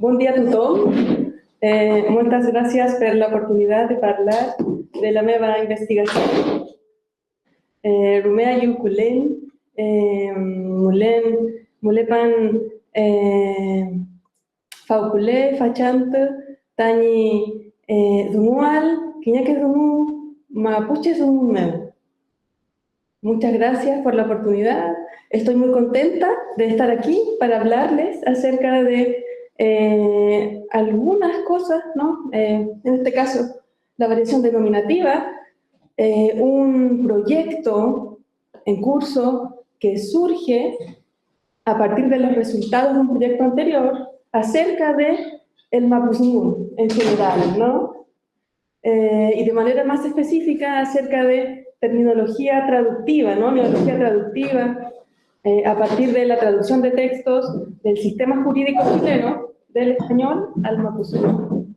Bon dia a tothom. Moltes gràcies per l'oportunitat de parlar de la meva investigació. Rumea Yukulen, Mulepan Faukule, Fachante, Tani Zumual, Quiñaque Zumu, Mapuche Zumumeu. Muchas gracias por la oportunidad. Estoy muy contenta de estar aquí para hablarles acerca de algunas cosas, ¿no? En este caso, la variación denominativa, un proyecto en curso que surge a partir de los resultados de un proyecto anterior acerca de el Mapuzungún en general, ¿no? Y de manera más específica acerca de terminología traductiva, ¿no? Neología traductiva, a partir de la traducción de textos del sistema jurídico chileno del español al mapuzungún.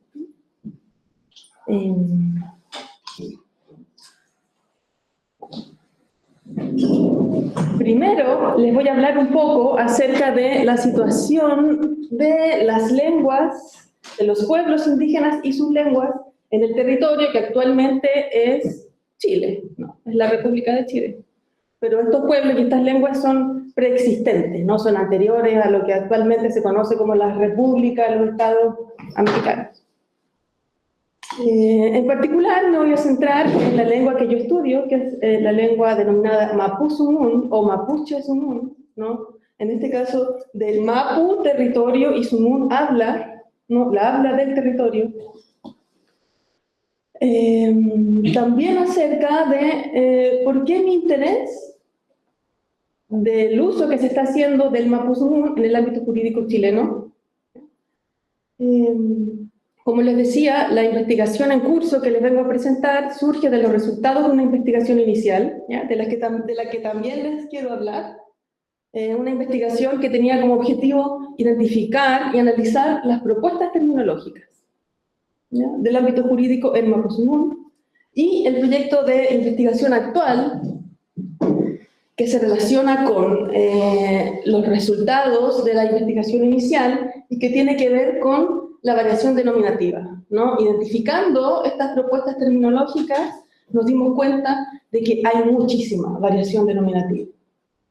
Primero les voy a hablar un poco acerca de la situación de las lenguas, de los pueblos indígenas y sus lenguas en el territorio que actualmente es Chile, ¿no? Es la República de Chile. Pero estos pueblos y estas lenguas son preexistentes, no son anteriores a lo que actualmente se conoce como las repúblicas, los estados americanos. En particular me voy a centrar en la lengua que yo estudio, que es la lengua denominada Mapuzungún o Mapuche Zungún, ¿no? En este caso del Mapu, territorio, y Zungún habla, ¿no? La habla del territorio. También acerca de por qué mi interés del uso que se está haciendo del Mapuzungún en el ámbito jurídico chileno. Como les decía, la investigación en curso que les vengo a presentar surge de los resultados de una investigación inicial, ¿ya? De la que también les quiero hablar. Una investigación que tenía como objetivo identificar y analizar las propuestas terminológicas, ¿ya? Del ámbito jurídico en Mapuzungún, y el proyecto de investigación actual que se relaciona con los resultados de la investigación inicial y que tiene que ver con la variación denominativa, ¿no? Identificando estas propuestas terminológicas, nos dimos cuenta de que hay muchísima variación denominativa.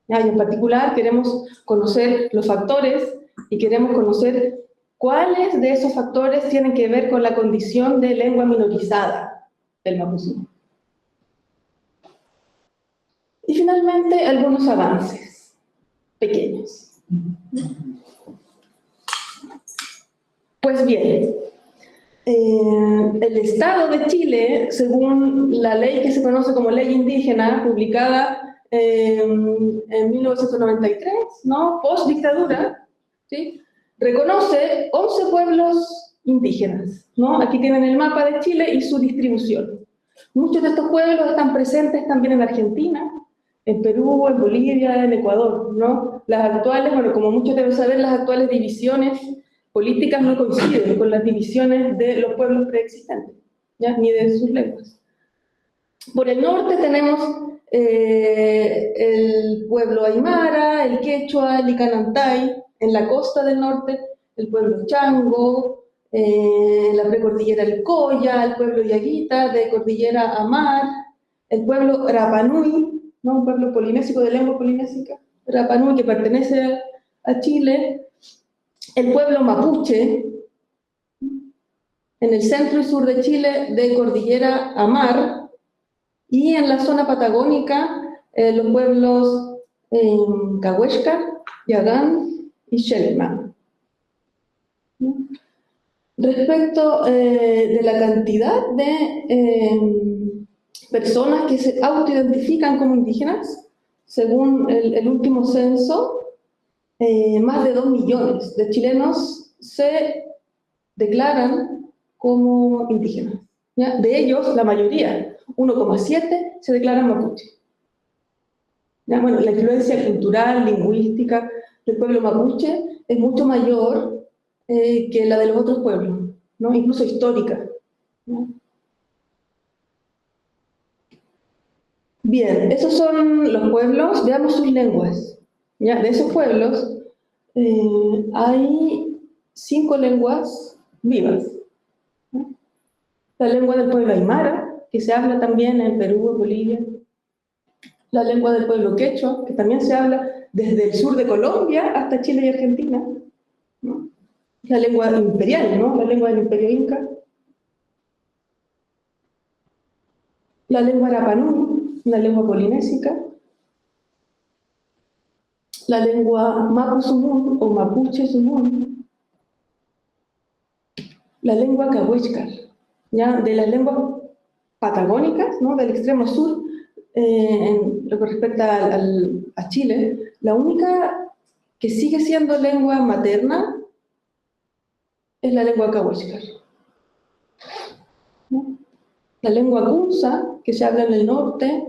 Y en particular queremos conocer los factores y queremos conocer cuáles de esos factores tienen que ver con la condición de lengua minorizada del mapuzungún. Y finalmente, algunos avances pequeños. Pues bien, el Estado de Chile, según la ley que se conoce como Ley Indígena, publicada en 1993, ¿no? Post-dictadura, ¿sí? Reconoce 11 pueblos indígenas, ¿no? Aquí tienen el mapa de Chile y su distribución. Muchos de estos pueblos están presentes también en Argentina, en Perú, en Bolivia, en Ecuador, ¿no? Las actuales, bueno, como muchos deben saber, las actuales divisiones políticas no coinciden con las divisiones de los pueblos preexistentes, ¿ya? Ni de sus lenguas. Por el norte tenemos el pueblo aymara, el quechua, el licanantay. En la costa del norte, el pueblo chango, la precordillera el coya, el pueblo yaguita, de cordillera Amar, el pueblo rapanui, ¿no? Un pueblo polinésico de lengua polinésica, Rapanui, que pertenece a Chile, el pueblo mapuche, en el centro y sur de Chile, de cordillera Amar, y en la zona patagónica, los pueblos Cahuéscar, Yagán y Xelman. Respecto de la cantidad de personas que se autoidentifican como indígenas, según el último censo, más de 2 millones de chilenos se declaran como indígenas, ¿ya? De ellos, la mayoría, 1,7, se declaran mapuche. ¿Ya? Bueno, la influencia cultural, lingüística del pueblo mapuche es mucho mayor que la de los otros pueblos, ¿no? Incluso histórica, ¿no? Bien, esos son los pueblos, veamos sus lenguas, ¿ya? De esos pueblos hay 5 lenguas vivas, ¿no? La lengua del pueblo aymara, que se habla también en Perú, en Bolivia. La lengua del pueblo quechua, que también se habla desde el sur de Colombia hasta Chile y Argentina, ¿no? La lengua imperial, ¿no? La lengua del imperio inca. La lengua Rapanui, una lengua polinésica. La lengua Mapu-Sumun o Mapuche-Sumun. La lengua Cahuéscar, ¿ya? De las lenguas patagónicas, ¿no? Del extremo sur, en lo que respecta a Chile, la única que sigue siendo lengua materna es la lengua Cahuéscar, ¿no? La lengua Kunza, que se habla en el norte,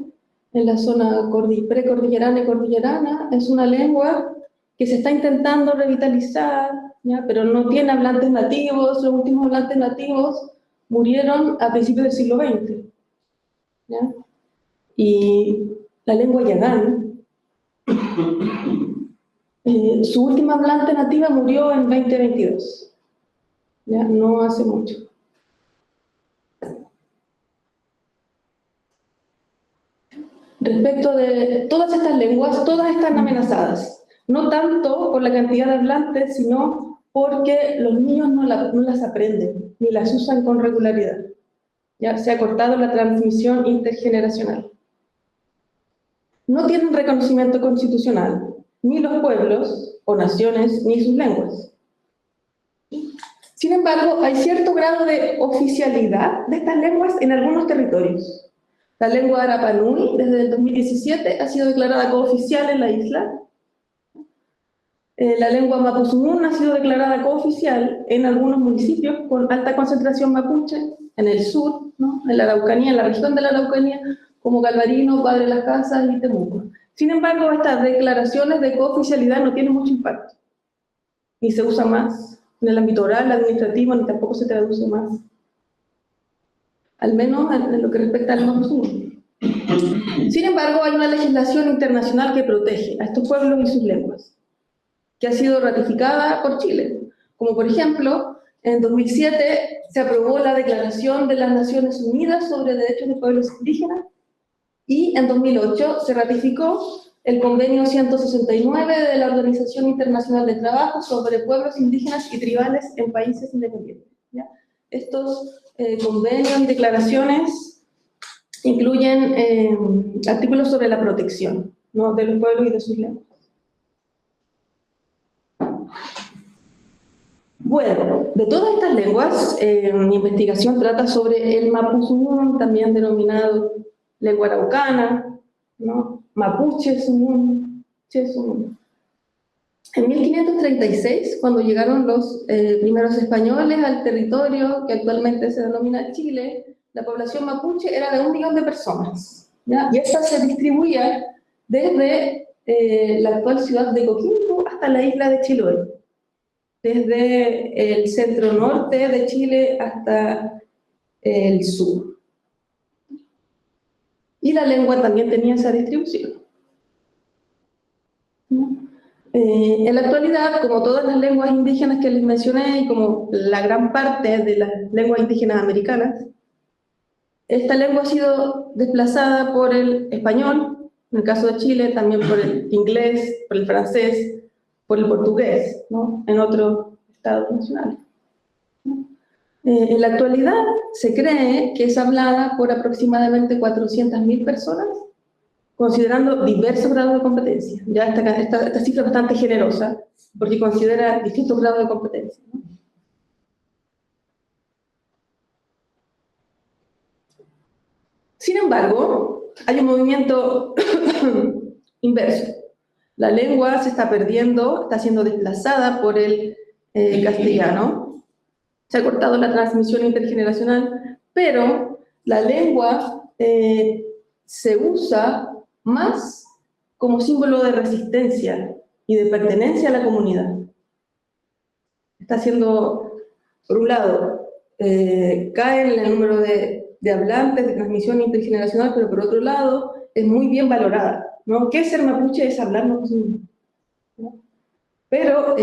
en la zona precordillerana y cordillerana, es una lengua que se está intentando revitalizar, ¿ya? Pero no tiene hablantes nativos. Los últimos hablantes nativos murieron a principios del siglo XX, ¿ya? Y la lengua Yagán, su última hablante nativa murió en 2022, ¿ya? No hace mucho. Respecto de todas estas lenguas, todas están amenazadas, no tanto por la cantidad de hablantes, sino porque los niños no las aprenden, ni las usan con regularidad. Ya se ha cortado la transmisión intergeneracional. No tienen reconocimiento constitucional, ni los pueblos o naciones, ni sus lenguas. Sin embargo, hay cierto grado de oficialidad de estas lenguas en algunos territorios. La lengua Rapanui, desde el 2017, ha sido declarada cooficial en la isla. La lengua Mapu-Sumun ha sido declarada cooficial en algunos municipios con alta concentración mapuche, en el sur, ¿no? En la Araucanía, en la región de la Araucanía, como Galvarino, Padre Las Casas y Temuco. Sin embargo, estas declaraciones de cooficialidad no tienen mucho impacto. Ni se usa más en el ámbito oral, administrativo, ni tampoco se traduce más. Al menos en lo que respecta al Mapu-Sumun. Sin embargo, hay una legislación internacional que protege a estos pueblos y sus lenguas, que ha sido ratificada por Chile. Como por ejemplo, en 2007 se aprobó la Declaración de las Naciones Unidas sobre Derechos de Pueblos Indígenas y en 2008 se ratificó el Convenio 169 de la Organización Internacional de Trabajo sobre Pueblos Indígenas y Tribales en Países Independientes, ¿ya? Estos convenios y declaraciones incluyen artículos sobre la protección, ¿no? De los pueblos y de sus lenguas. Bueno, de todas estas lenguas, mi investigación trata sobre el Mapu-Sumun, también denominado lengua araucana, ¿no? Mapuche-Sumun, Che-Sumun. En 1536, cuando llegaron los primeros españoles al territorio que actualmente se denomina Chile, la población mapuche era de 1 millón de personas, ¿ya? Y esta se distribuía desde la actual ciudad de Coquimbo hasta la isla de Chiloé, desde el centro norte de Chile hasta el sur. Y la lengua también tenía esa distribución. En la actualidad, como todas las lenguas indígenas que les mencioné y como la gran parte de las lenguas indígenas americanas, esta lengua ha sido desplazada por el español, en el caso de Chile, también por el inglés, por el francés, por el portugués, ¿no? En otros estados nacionales. En la actualidad se cree que es hablada por aproximadamente 400.000 personas, considerando diversos grados de competencia. Ya esta cifra es bastante generosa, porque considera distintos grados de competencia, ¿no? Sin embargo, hay un movimiento inverso. La lengua se está perdiendo, está siendo desplazada por el castellano. Se ha cortado la transmisión intergeneracional, pero la lengua se usa más como símbolo de resistencia y de pertenencia a la comunidad. Está siendo, por un lado, cae en el número de hablantes, de transmisión intergeneracional, pero por otro lado, es muy bien valorada, ¿no? ¿Qué es ser mapuche? Es hablar mapuche, ¿no? Pero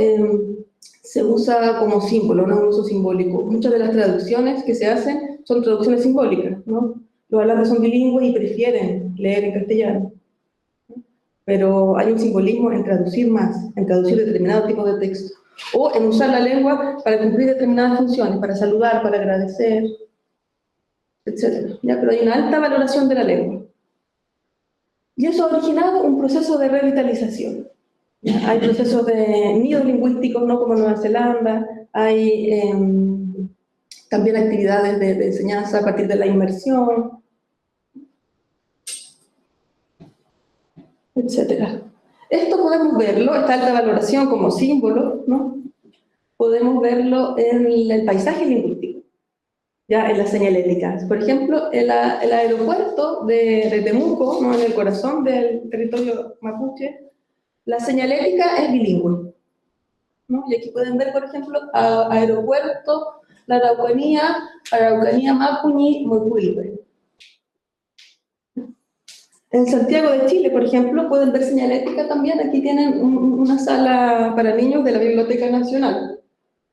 se usa como símbolo, no es un uso simbólico. Muchas de las traducciones que se hacen son traducciones simbólicas, ¿no? Los hablantes son bilingües y prefieren leer en castellano. Pero hay un simbolismo en traducir más, en traducir determinado tipo de texto, o en usar la lengua para cumplir determinadas funciones, para saludar, para agradecer, etc. ¿Ya? Pero hay una alta valoración de la lengua. Y eso ha originado un proceso de revitalización. ¿Ya? Hay procesos de nidos lingüísticos, ¿no? Como en Nueva Zelanda, hay también actividades de enseñanza a partir de la inmersión, etc. Esto podemos verlo, esta alta valoración como símbolo, ¿no? Podemos verlo en el paisaje lingüístico, ya en las señaléticas. Por ejemplo, el aeropuerto de Temuco, ¿no? En el corazón del territorio mapuche, la señalética es bilingüe, ¿no? Y aquí pueden ver, por ejemplo, aeropuerto, la Araucanía Mapuñi Moyhuilpe. En Santiago de Chile, por ejemplo, pueden ver señalética también. Aquí tienen una sala para niños de la Biblioteca Nacional.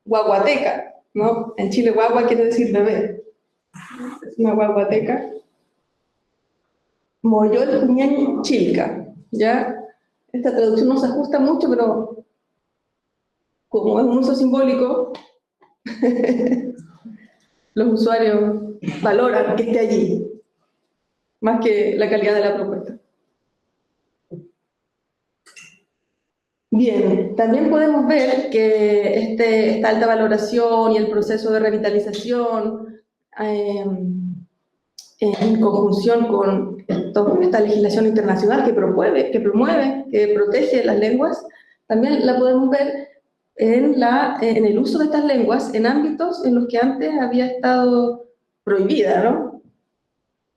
Guaguateca, ¿no? En Chile guagua quiere decir bebé. Es una guaguateca. Moyol Puñán Chilca, ¿ya? Esta traducción no se ajusta mucho, pero como es un uso simbólico, los usuarios valoran que esté allí, más que la calidad de la propuesta. Bien, también podemos ver que esta alta valoración y el proceso de revitalización en conjunción con esta legislación internacional que promueve, que protege las lenguas, también la podemos ver en el uso de estas lenguas en ámbitos en los que antes había estado prohibida, ¿no?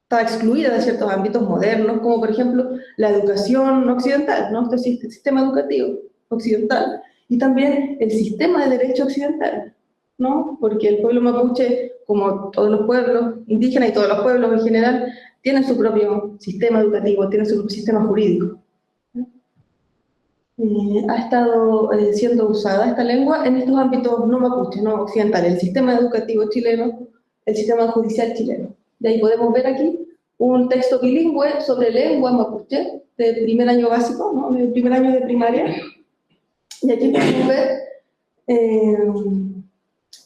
Estaba excluida de ciertos ámbitos modernos, como por ejemplo la educación occidental, ¿no? Este sistema educativo occidental, y también el sistema de derecho occidental, ¿no? Porque el pueblo mapuche, como todos los pueblos indígenas y todos los pueblos en general, tienen su propio sistema educativo, tienen su propio sistema jurídico. Ha estado siendo usada esta lengua en estos ámbitos no mapuches, no occidentales, el sistema educativo chileno, el sistema judicial chileno. De ahí podemos ver aquí un texto bilingüe sobre lengua mapuche de primer año básico, ¿no? De primer año de primaria. Y aquí podemos ver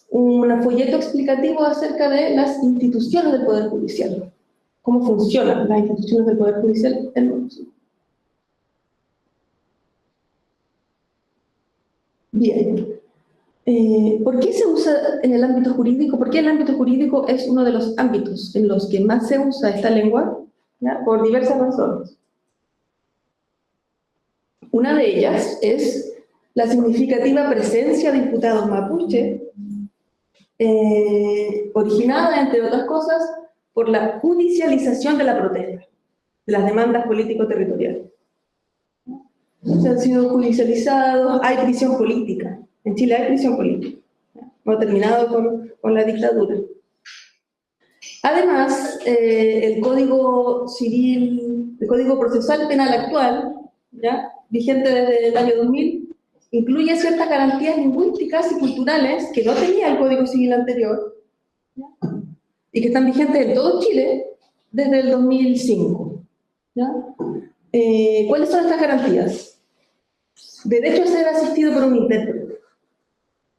un folleto explicativo acerca de las instituciones del Poder Judicial, cómo funcionan las instituciones del Poder Judicial en Mapuche. Bien. ¿Por qué se usa en el ámbito jurídico? ¿Por qué el ámbito jurídico es uno de los ámbitos en los que más se usa esta lengua? ¿Ya? Por diversas razones. Una de ellas es la significativa presencia de diputados mapuche, originada, entre otras cosas, por la judicialización de la protesta, de las demandas político-territoriales. Se han sido judicializados, hay prisión política. En Chile hay prisión política. No ha terminado con la dictadura. Además, el Código Civil, el Código Procesal Penal actual, ¿ya? Vigente desde el año 2000, incluye ciertas garantías lingüísticas y culturales que no tenía el Código Civil anterior, ¿ya? Y que están vigentes en todo Chile desde el 2005. ¿Ya? ¿Cuáles son estas garantías? Derecho a ser asistido por un intérprete.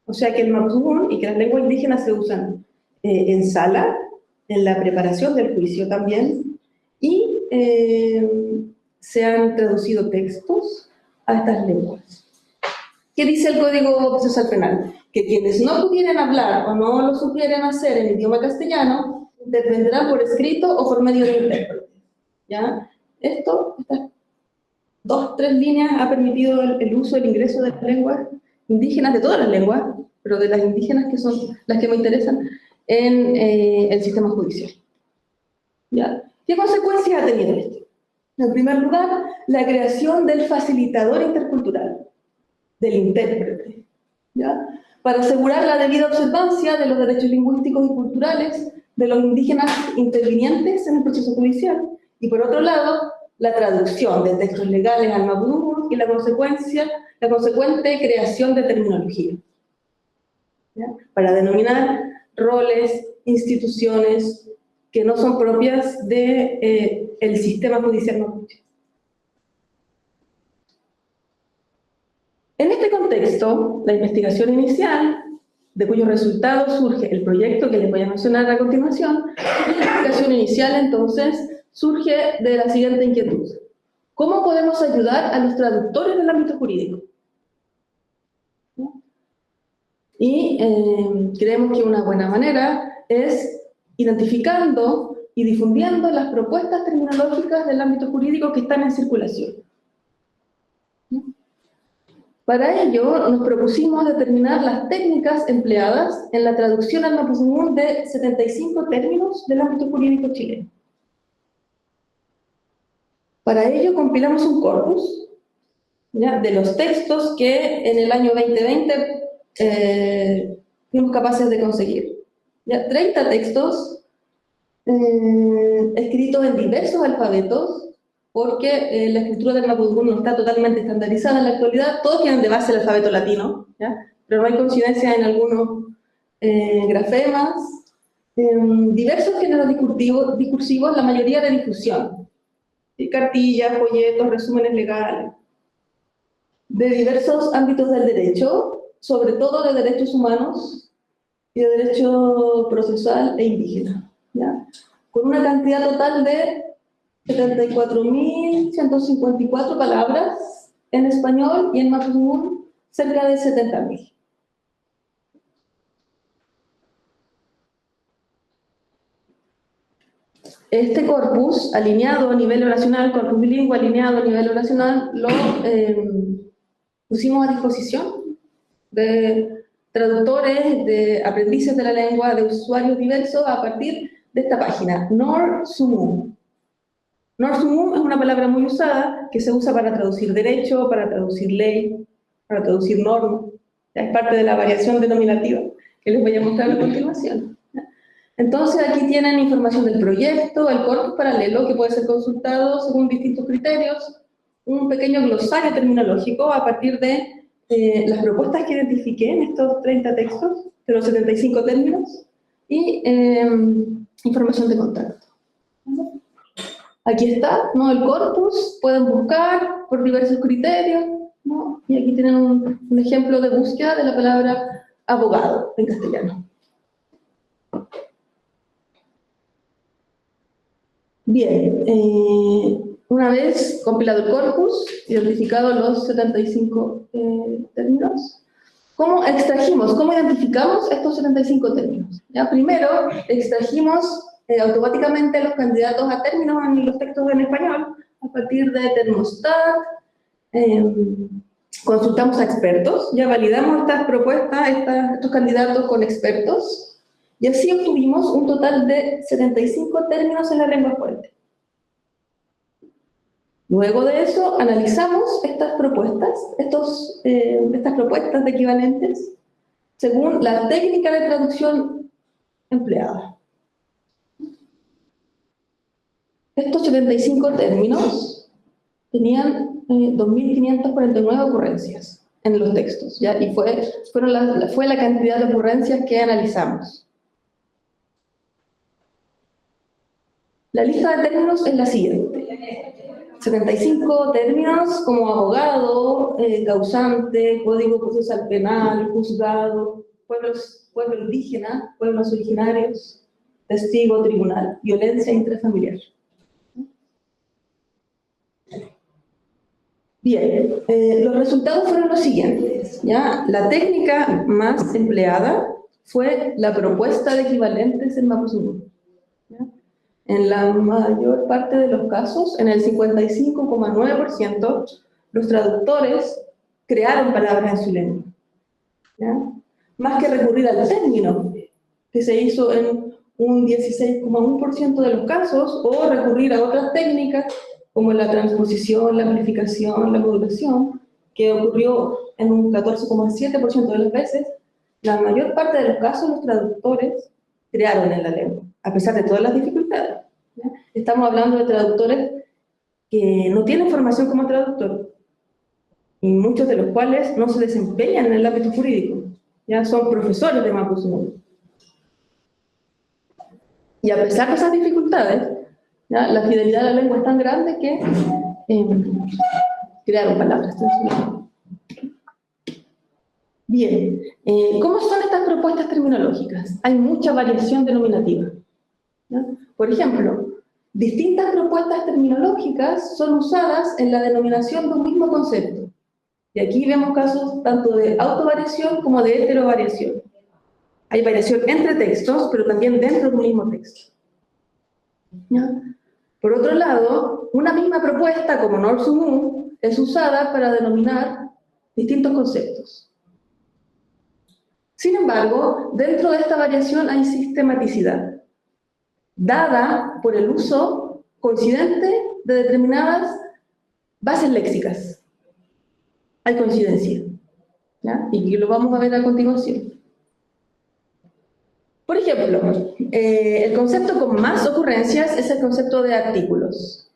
O sea que el mapudún y que las lenguas indígenas se usan en sala, en la preparación del juicio también, y se han traducido textos a estas lenguas. ¿Qué dice el Código Procesal Penal? Que quienes no pudieran hablar o no lo supieran hacer en idioma castellano, intervendrán por escrito o por medio de intérprete. ¿Ya? Estas 2-3 líneas ha permitido el uso, el ingreso de las lenguas indígenas, de todas las lenguas, pero de las indígenas que son las que me interesan, en el sistema judicial. ¿Ya? ¿Qué consecuencias ha tenido esto? En primer lugar, la creación del facilitador intercultural, del intérprete, ¿ya? Para asegurar la debida observancia de los derechos lingüísticos y culturales de los indígenas intervinientes en el proceso judicial, y por otro lado, la traducción de textos legales al mapudungun y la consecuente creación de terminología. ¿ya? Para denominar roles, instituciones que no son propias del sistema judicial mapuche. En este contexto, la investigación inicial, de cuyos resultados surge el proyecto que les voy a mencionar a continuación, la investigación inicial, entonces, surge de la siguiente inquietud. ¿Cómo podemos ayudar a los traductores del ámbito jurídico? Y creemos que una buena manera es identificando y difundiendo las propuestas terminológicas del ámbito jurídico que están en circulación. Para ello, nos propusimos determinar las técnicas empleadas en la traducción al mapuzungún de 75 términos del ámbito jurídico chileno. Para ello, compilamos un corpus, ¿ya?, de los textos que en el año 2020 fuimos capaces de conseguir. ¿Ya? 30 textos escritos en diversos alfabetos, porque la escritura del mapudungún no está totalmente estandarizada en la actualidad. Todos tienen de base el alfabeto latino, ¿ya?, pero no hay coincidencia en algunos grafemas, diversos géneros discursivos, la mayoría de difusión, cartillas, folletos, resúmenes legales, de diversos ámbitos del derecho, sobre todo de derechos humanos y de derecho procesal e indígena, ¿ya?, con una cantidad total de 74.154 palabras en español, y en mapudungún cerca de 70.000. Este corpus, alineado a nivel nacional, corpus bilingüe alineado a nivel nacional, lo pusimos a disposición de traductores, de aprendices de la lengua, de usuarios diversos, a partir de esta página, NorSumum. NorSumum es una palabra muy usada, que se usa para traducir derecho, para traducir ley, para traducir norma. Es parte de la variación denominativa que les voy a mostrar a continuación. Entonces aquí tienen información del proyecto, el corpus paralelo que puede ser consultado según distintos criterios, un pequeño glosario terminológico a partir de las propuestas que identifiqué en estos 30 textos, de los 75 términos, y información de contacto. Aquí está, ¿no?, el corpus, pueden buscar por diversos criterios, ¿no?, y aquí tienen un ejemplo de búsqueda de la palabra abogado en castellano. Bien, una vez compilado el corpus, identificado los 75 términos, ¿cómo extrajimos, cómo identificamos estos 75 términos? ¿Ya? Primero, extrajimos automáticamente los candidatos a términos en los textos en español, a partir de Termostat, consultamos a expertos, ya validamos estas propuestas, estos candidatos con expertos, y así obtuvimos un total de 75 términos en la lengua fuente. Luego de eso, analizamos estas propuestas, estas propuestas de equivalentes, según la técnica de traducción empleada. Estos 75 términos tenían 2.549 ocurrencias en los textos, ¿ya? Y fue la cantidad de ocurrencias que analizamos. La lista de términos es la siguiente: 75 términos como abogado, causante, código procesal penal, juzgado, pueblo indígena, pueblos originarios, testigo, tribunal, violencia intrafamiliar. Bien, los resultados fueron los siguientes, ¿ya? La técnica más empleada fue la propuesta de equivalentes en mapuzungún. En la mayor parte de los casos, en el 55,9%, los traductores crearon palabras en su lengua, ¿ya?, más que recurrir al término, que se hizo en un 16,1% de los casos, o recurrir a otras técnicas como la transposición, la amplificación, la modulación, que ocurrió en un 14,7% de las veces. La mayor parte de los casos los traductores crearon en la lengua, a pesar de todas las dificultades, ¿ya? Estamos hablando de traductores que no tienen formación como traductor, y muchos de los cuales no se desempeñan en el ámbito jurídico. ya son profesores de Mapudungun. Y a pesar de esas dificultades, ¿ya? La fidelidad a la lengua es tan grande que crearon palabras. Bien, ¿cómo son estas propuestas terminológicas? Hay mucha variación denominativa, ¿ya? Por ejemplo, distintas propuestas terminológicas son usadas en la denominación de un mismo concepto. Y aquí vemos casos tanto de autovariación como de heterovariación. Hay variación entre textos, pero también dentro de un mismo texto, ¿ya? Por otro lado, una misma propuesta como Nor-Sumu es usada para denominar distintos conceptos. Sin embargo, dentro de esta variación hay sistematicidad, dada por el uso coincidente de determinadas bases léxicas. Hay coincidencia, ¿ya? Y lo vamos a ver a continuación. Por ejemplo, el concepto con más ocurrencias es el concepto de artículos,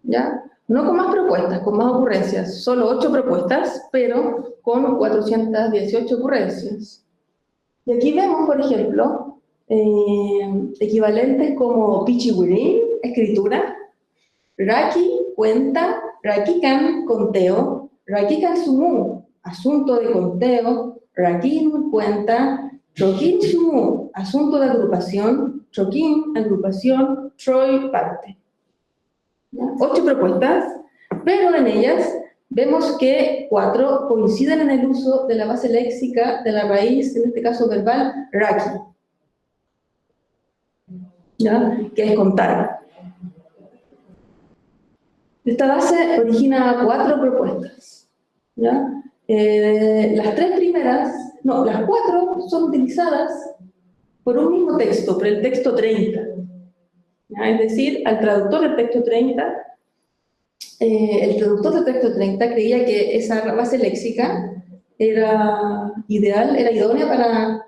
¿ya? No con más propuestas, con más ocurrencias. Solo 8 propuestas, pero con 418 ocurrencias. Y aquí vemos, por ejemplo, equivalentes como pichiwirin, escritura, raki, cuenta, rakikan, conteo, rakikan sumu, asunto de conteo, rakin, cuenta, chokin sumu, asunto de agrupación, chokin, agrupación, troi, parte. 8 propuestas, pero en ellas vemos que 4 coinciden en el uso de la base léxica de la raíz, en este caso verbal, raki, ¿ya? Que es contar. Esta base origina 4 propuestas, ¿ya? Las 3 primeras, no, las 4 son utilizadas por un mismo texto, por el texto 30. ¿Ya? Es decir, al traductor del texto 30, el traductor del texto 30 creía que esa base léxica era ideal, era idónea para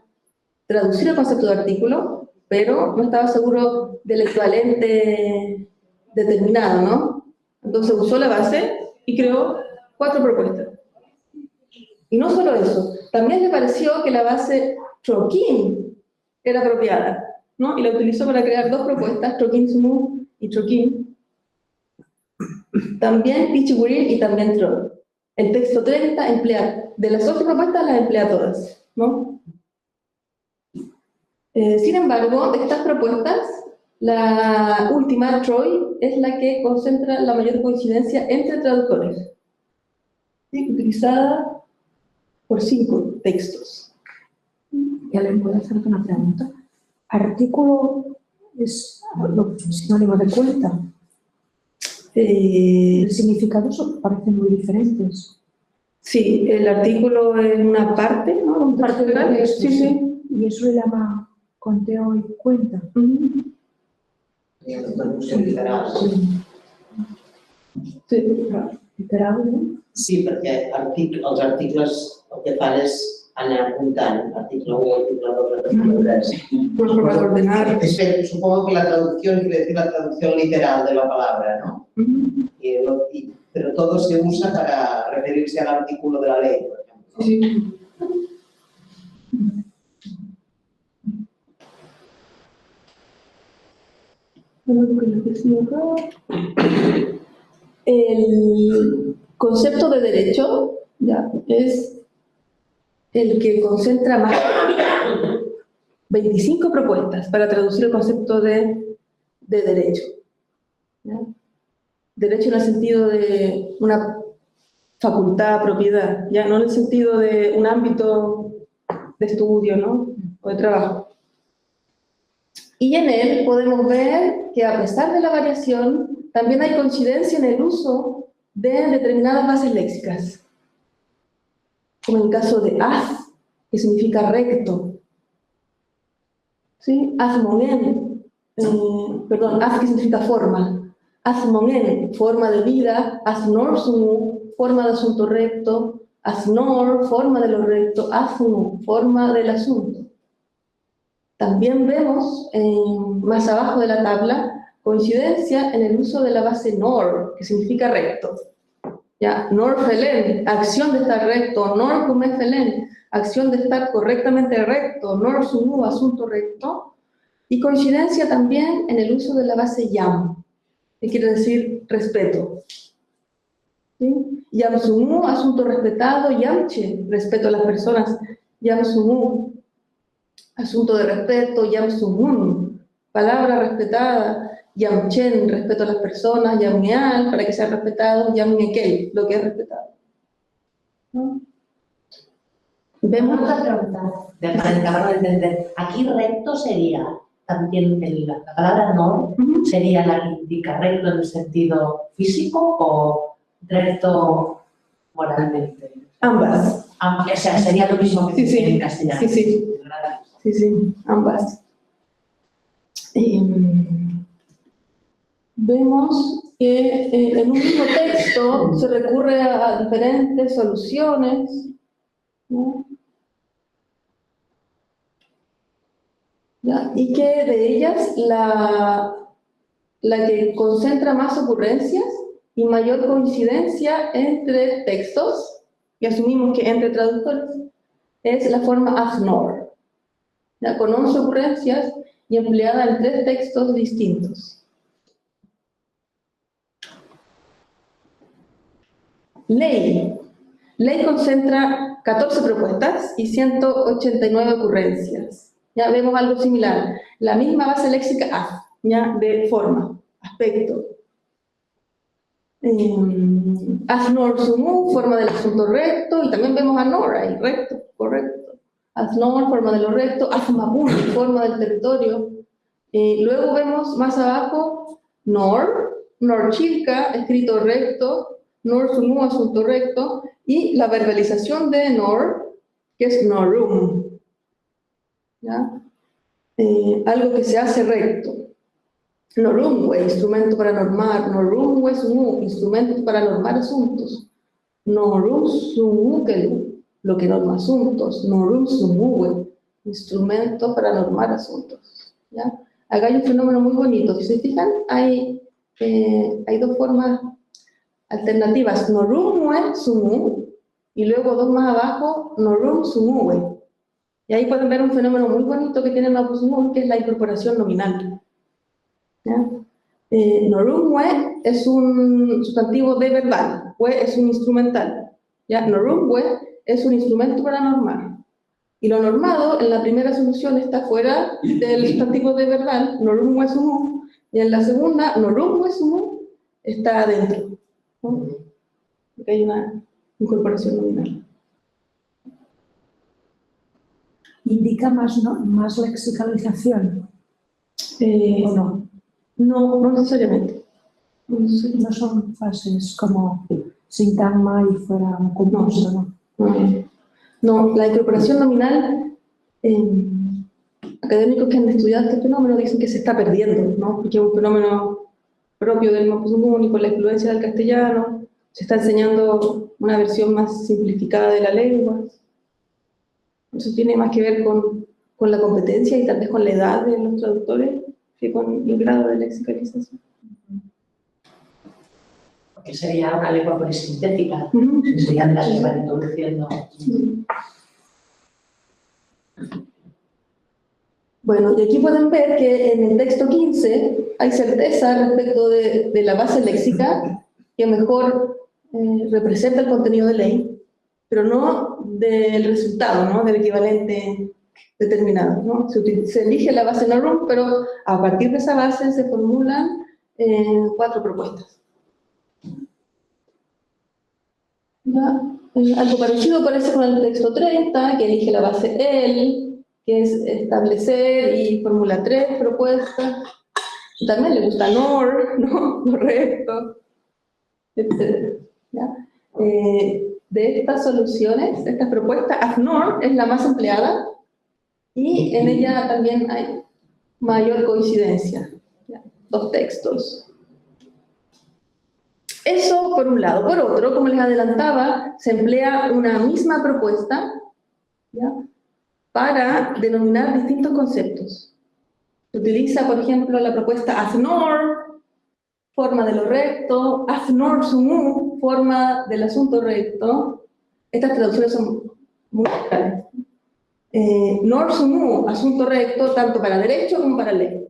traducir el concepto de artículo, pero no estaba seguro del equivalente determinado, ¿no? Entonces usó la base y creó 4 propuestas. Y no solo eso, también le pareció que la base Trokin era apropiada, ¿no? Y la utilizó para crear 2 propuestas, Trokin Sumu y Trokin. También Pichiwirin y también Tro. El texto 30 emplea, de las 8 propuestas las emplea todas, ¿no? Sin embargo, de estas propuestas, la última, Troi, es la que concentra la mayor coincidencia entre traductores, ¿sí? Utilizada por 5 textos. Ya le puedo hacer una pregunta. Artículo es sinónimo de cuenta. El significado parece muy diferentes. Sí, el artículo es una parte, ¿no? Un parte legal. Texto, Sí, sí. Y eso se llama conteo y cuenta. Sí. Literal, no? Sí, perquè els articles el que fan és anar apuntant, artículo 1, artículo 2, artículo 3. Por forma de ordenar. Supongo que la traducción quiere decir la traducción literal de la palabra, ¿no? Pero todo se usa para referirse al artículo de la ley, por ejemplo. Sí. El concepto de derecho, ¿ya? Es el que concentra más 25 propuestas para traducir el concepto de derecho, ¿ya? Derecho en el sentido de una facultad, propiedad, ya no en el sentido de un ámbito de estudio, ¿no? O de trabajo. Y en él podemos ver que a pesar de la variación, también hay coincidencia en el uso de determinadas bases léxicas, como en el caso de az, que significa recto, ¿sí? Azmonen, perdón, az que significa forma, azmonen, forma de vida, aznorsumu, forma de asunto recto, aznor, forma de lo recto, azmu, forma del asunto. También vemos, más abajo de la tabla, coincidencia en el uso de la base nor, que significa recto. ¿Ya? Nor felen, acción de estar recto, nor come felen, acción de estar correctamente recto, nor sumu, asunto recto, y coincidencia también en el uso de la base yam, que quiere decir respeto. ¿Sí? Yam sumu, asunto respetado, yamche, respeto a las personas, yam sumu, asunto de respeto, yam sumun, palabra respetada, yamchen, respeto a las personas, yamneal, para que sean respetados, yamnekel, lo que es respetado. ¿No? Vemos la pregunta, para acabar de entender. Aquí recto sería también la palabra nor, sería la que indica recto en el sentido físico o recto moralmente. Ambas. O sea, sería lo mismo que Sí, en castellano. Sí, ambas. Vemos que en un mismo texto se recurre a diferentes soluciones, ¿no? ¿Ya? Y que de ellas la que concentra más ocurrencias y mayor coincidencia entre textos, y asumimos que entre traductores, es la forma AFNOR, ¿ya? Con 11 ocurrencias y empleada en 3 textos distintos. Ley. Ley concentra 14 propuestas y 189 ocurrencias. Ya vemos algo similar. La misma base léxica AF, ya, de forma, aspecto. AFNOR sumu, forma del asunto recto, y también vemos a NOR ahí, recto, correcto. AFNOR, forma de lo recto, AFMAPUN, forma del territorio. Luego vemos más abajo NOR, NORCHILCA, escrito recto, NOR sumu, asunto recto, y la verbalización de NOR, que es NORUM, ¿ya? Algo que se hace recto. NORUMWE, instrumento para normar. NORUMWE sumu, instrumento para normar asuntos. NORUM sumukelu, lo que norma asuntos. NORUM sumuwe, instrumento para normar asuntos, ¿ya? Acá hay un fenómeno muy bonito. Si se fijan, hay 2 formas alternativas. NORUMWE sumu, y luego 2 más abajo, NORUM sumuwe. Y ahí pueden ver un fenómeno muy bonito que tiene la sumu, que es la incorporación nominal. ¿Ya? NORUMWE es un sustantivo de verbal, we es un instrumental. ¿Ya? NORUMWE es un instrumento para normar. Y lo normado en la primera solución está fuera del sustantivo de verbal, NORUMWE sumu, y en la segunda, NORUMWE sumu, está adentro, ¿no? Porque hay una incorporación nominal. ¿Indica más lexicalización? ¿O no? No necesariamente. No son frases como sintagma y fuera un compuesto, ¿no? No, la incorporación nominal, académicos que han estudiado este fenómeno dicen que se está perdiendo, ¿no? Porque es un fenómeno propio del mapuzungún y con la influencia del castellano, se está enseñando una versión más simplificada de la lengua. Eso tiene más que ver con la competencia y tal vez con la edad de los traductores que con el grado de lexicalización. Porque sería una lengua polisintética, serían las que van introduciendo. Bueno, y aquí pueden ver que en el texto 15 hay certeza respecto de la base léxica que mejor representa el contenido de ley, pero no del resultado, ¿no? Del equivalente determinado, ¿no? Se elige la base NORUM, pero a partir de esa base se formulan 4 propuestas. ¿Ya? Algo parecido parece con el texto 30, que elige la base EL, que es establecer y formula 3 propuestas. También le gusta NOR, ¿no? Correcto, etc. ¿Ya? De estas soluciones, de estas propuestas, AFNOR es la más empleada y en ella también hay mayor coincidencia. ¿Ya? 2 textos. Eso por un lado. Por otro, como les adelantaba, se emplea una misma propuesta, ¿ya?, para denominar distintos conceptos. Se utiliza, por ejemplo, la propuesta AFNOR, forma de lo recto, AFNOR sumu, forma del asunto recto. Estas traducciones son muy generales. Nor sumu, asunto recto, tanto para derecho como para ley.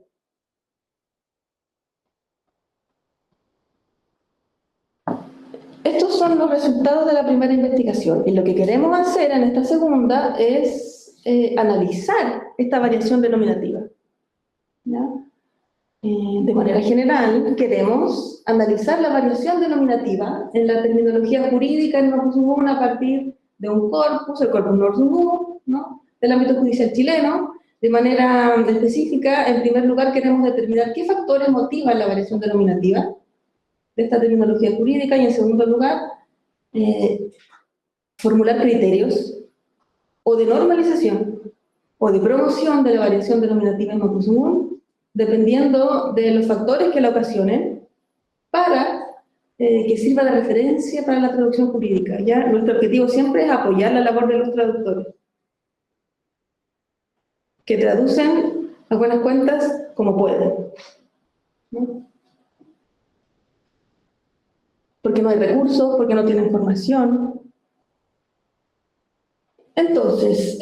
Estos son los resultados de la primera investigación. Y lo que queremos hacer en esta segunda es analizar esta variación denominativa. ¿Ya? De manera general, queremos analizar la variación denominativa en la terminología jurídica en Nor Sumum a partir de un corpus, el corpus Nor Sumum, ¿no?, del ámbito judicial chileno. De manera específica, en primer lugar, queremos determinar qué factores motivan la variación denominativa de esta terminología jurídica, y en segundo lugar, formular criterios o de normalización o de promoción de la variación denominativa en Nor Sumum, dependiendo de los factores que la ocasionen, para que sirva de referencia para la traducción jurídica. ¿Ya? Nuestro objetivo siempre es apoyar la labor de los traductores, que traducen a buenas cuentas como pueden, ¿no? Porque no hay recursos, porque no tienen formación. Entonces,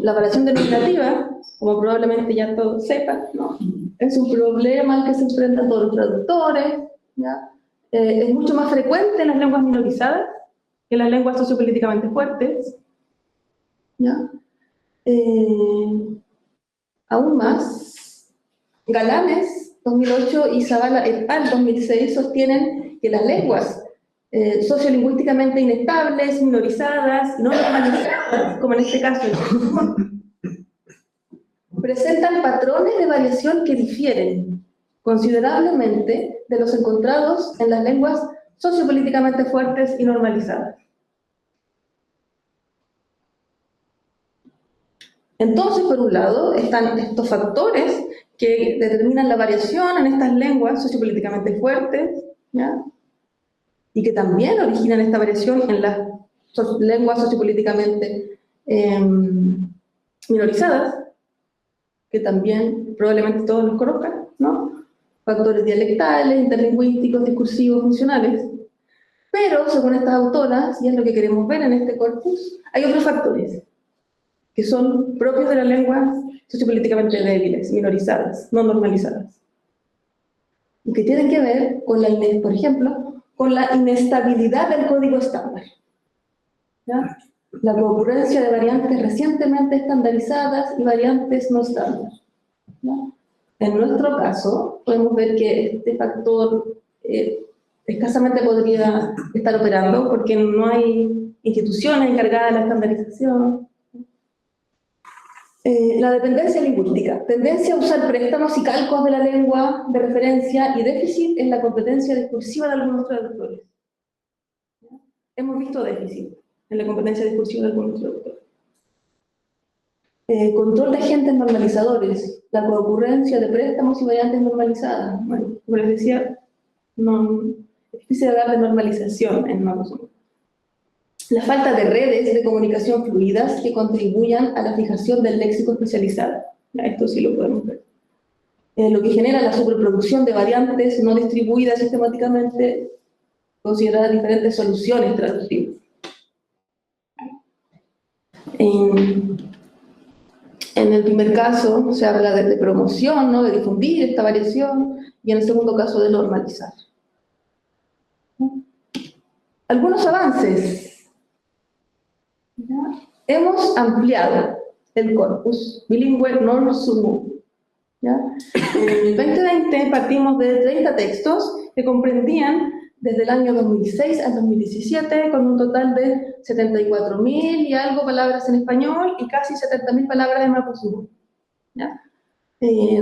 la variación denominativa, como probablemente ya todos sepan, ¿no?, es un problema al que se enfrentan todos los traductores, ¿ya? Es mucho más frecuente en las lenguas minorizadas que en las lenguas sociopolíticamente fuertes, ¿ya? Aún más, Galanes, 2008, y Zavala et al. 2006 sostienen que las lenguas sociolingüísticamente inestables, minorizadas, no normalizadas, como en este caso, presentan patrones de variación que difieren considerablemente de los encontrados en las lenguas sociopolíticamente fuertes y normalizadas. Entonces, por un lado, están estos factores que determinan la variación en estas lenguas sociopolíticamente fuertes, ¿ya?, y que también originan esta variación en las lenguas sociopolíticamente minorizadas, que también probablemente todos los conozcan, ¿no? Factores dialectales, interlingüísticos, discursivos, funcionales. Pero, según estas autoras, y es lo que queremos ver en este corpus, hay otros factores que son propios de las lenguas sociopolíticamente débiles, minorizadas, no normalizadas, y que tienen que ver con la, por ejemplo, con la inestabilidad del código estándar, ¿ya? La concurrencia de variantes recientemente estandarizadas y variantes no estándar, ¿ya? En nuestro caso, podemos ver que este factor escasamente podría estar operando porque no hay instituciones encargadas de la estandarización. La dependencia lingüística, tendencia a usar préstamos y calcos de la lengua de referencia y déficit en la competencia discursiva de algunos traductores. Hemos visto déficit en la competencia discursiva de algunos traductores. Control de agentes normalizadores, la concurrencia de préstamos y variantes normalizadas. Bueno, como les decía, no, es difícil hablar de normalización en Nor Sumum. La falta de redes de comunicación fluidas que contribuyan a la fijación del léxico especializado. Esto sí lo podemos ver. Lo que genera la superproducción de variantes no distribuidas sistemáticamente, consideradas diferentes soluciones traductivas. En el primer caso se habla de promoción, ¿no?, de difundir esta variación, y en el segundo caso de normalizar. Algunos avances. ¿Ya? Hemos ampliado el corpus bilingüe Nor Sumum. ¿Ya? En el 2020 partimos de 30 textos que comprendían desde el año 2006 al 2017, con un total de 74.000 y algo palabras en español y casi 70.000 palabras en Nor Sumum. ¿Ya?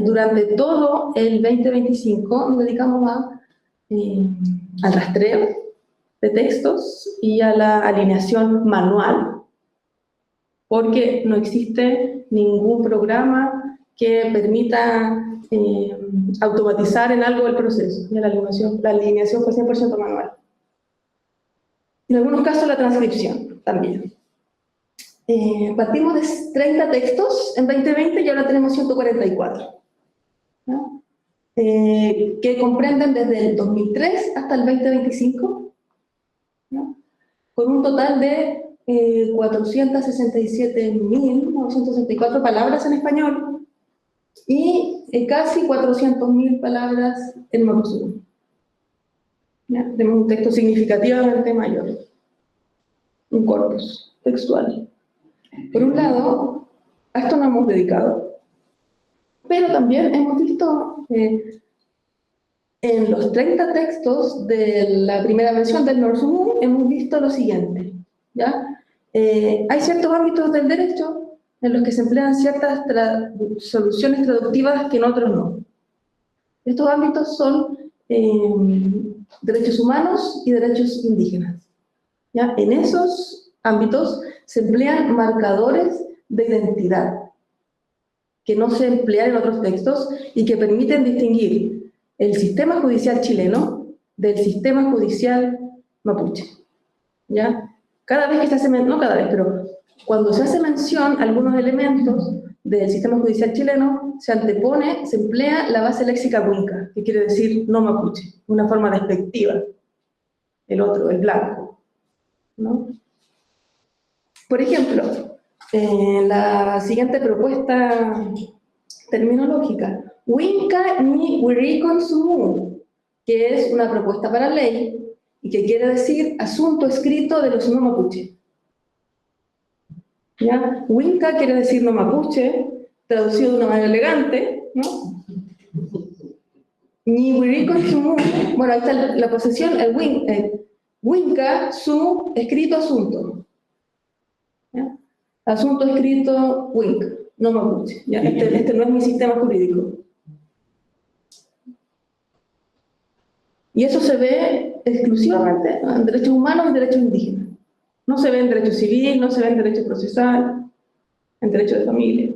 Durante todo el 2025 nos dedicamos al rastreo de textos y a la alineación manual, porque no existe ningún programa que permita automatizar en algo el proceso. La alineación fue 100% manual. En algunos casos la transcripción también. Partimos de 30 textos en 2020 y ahora tenemos 144, ¿no?, que comprenden desde el 2003 hasta el 2025, ¿no?, con un total de 467.964 palabras en español y casi 400.000 palabras en mapuzungún. Tenemos un texto significativamente mayor, un corpus textual. Por un lado, a esto nos hemos dedicado, pero también hemos visto en los 30 textos de la primera versión del Norzungún, hemos visto lo siguiente, ¿ya? Hay ciertos ámbitos del derecho en los que se emplean ciertas soluciones traductivas que en otros no. Estos ámbitos son derechos humanos y derechos indígenas, ¿ya? En esos ámbitos se emplean marcadores de identidad que no se emplean en otros textos y que permiten distinguir el sistema judicial chileno del sistema judicial mapuche, ¿ya? Cada vez que se hace, no cada vez, pero cuando se hace mención a algunos elementos del sistema judicial chileno, se antepone, se emplea la base léxica winca, que quiere decir no mapuche, una forma despectiva. El otro, el blanco, ¿no? Por ejemplo, la siguiente propuesta terminológica, winca ni wirikonsumú, que es una propuesta para ley y que quiere decir asunto escrito de los no mapuche. ¿Ya? Winca quiere decir no mapuche, traducido de una manera elegante, ¿no? Ni wirikonsumú, bueno, ahí está la posesión, el winca, su escrito asunto. ¿Ya? Asunto escrito winca, no mapuche. ¿Ya? Este no es mi sistema jurídico. Y eso se ve exclusivamente en derechos humanos y derechos indígenas. No se ve en derecho civil, no se ve en derecho procesal, en derecho de familia.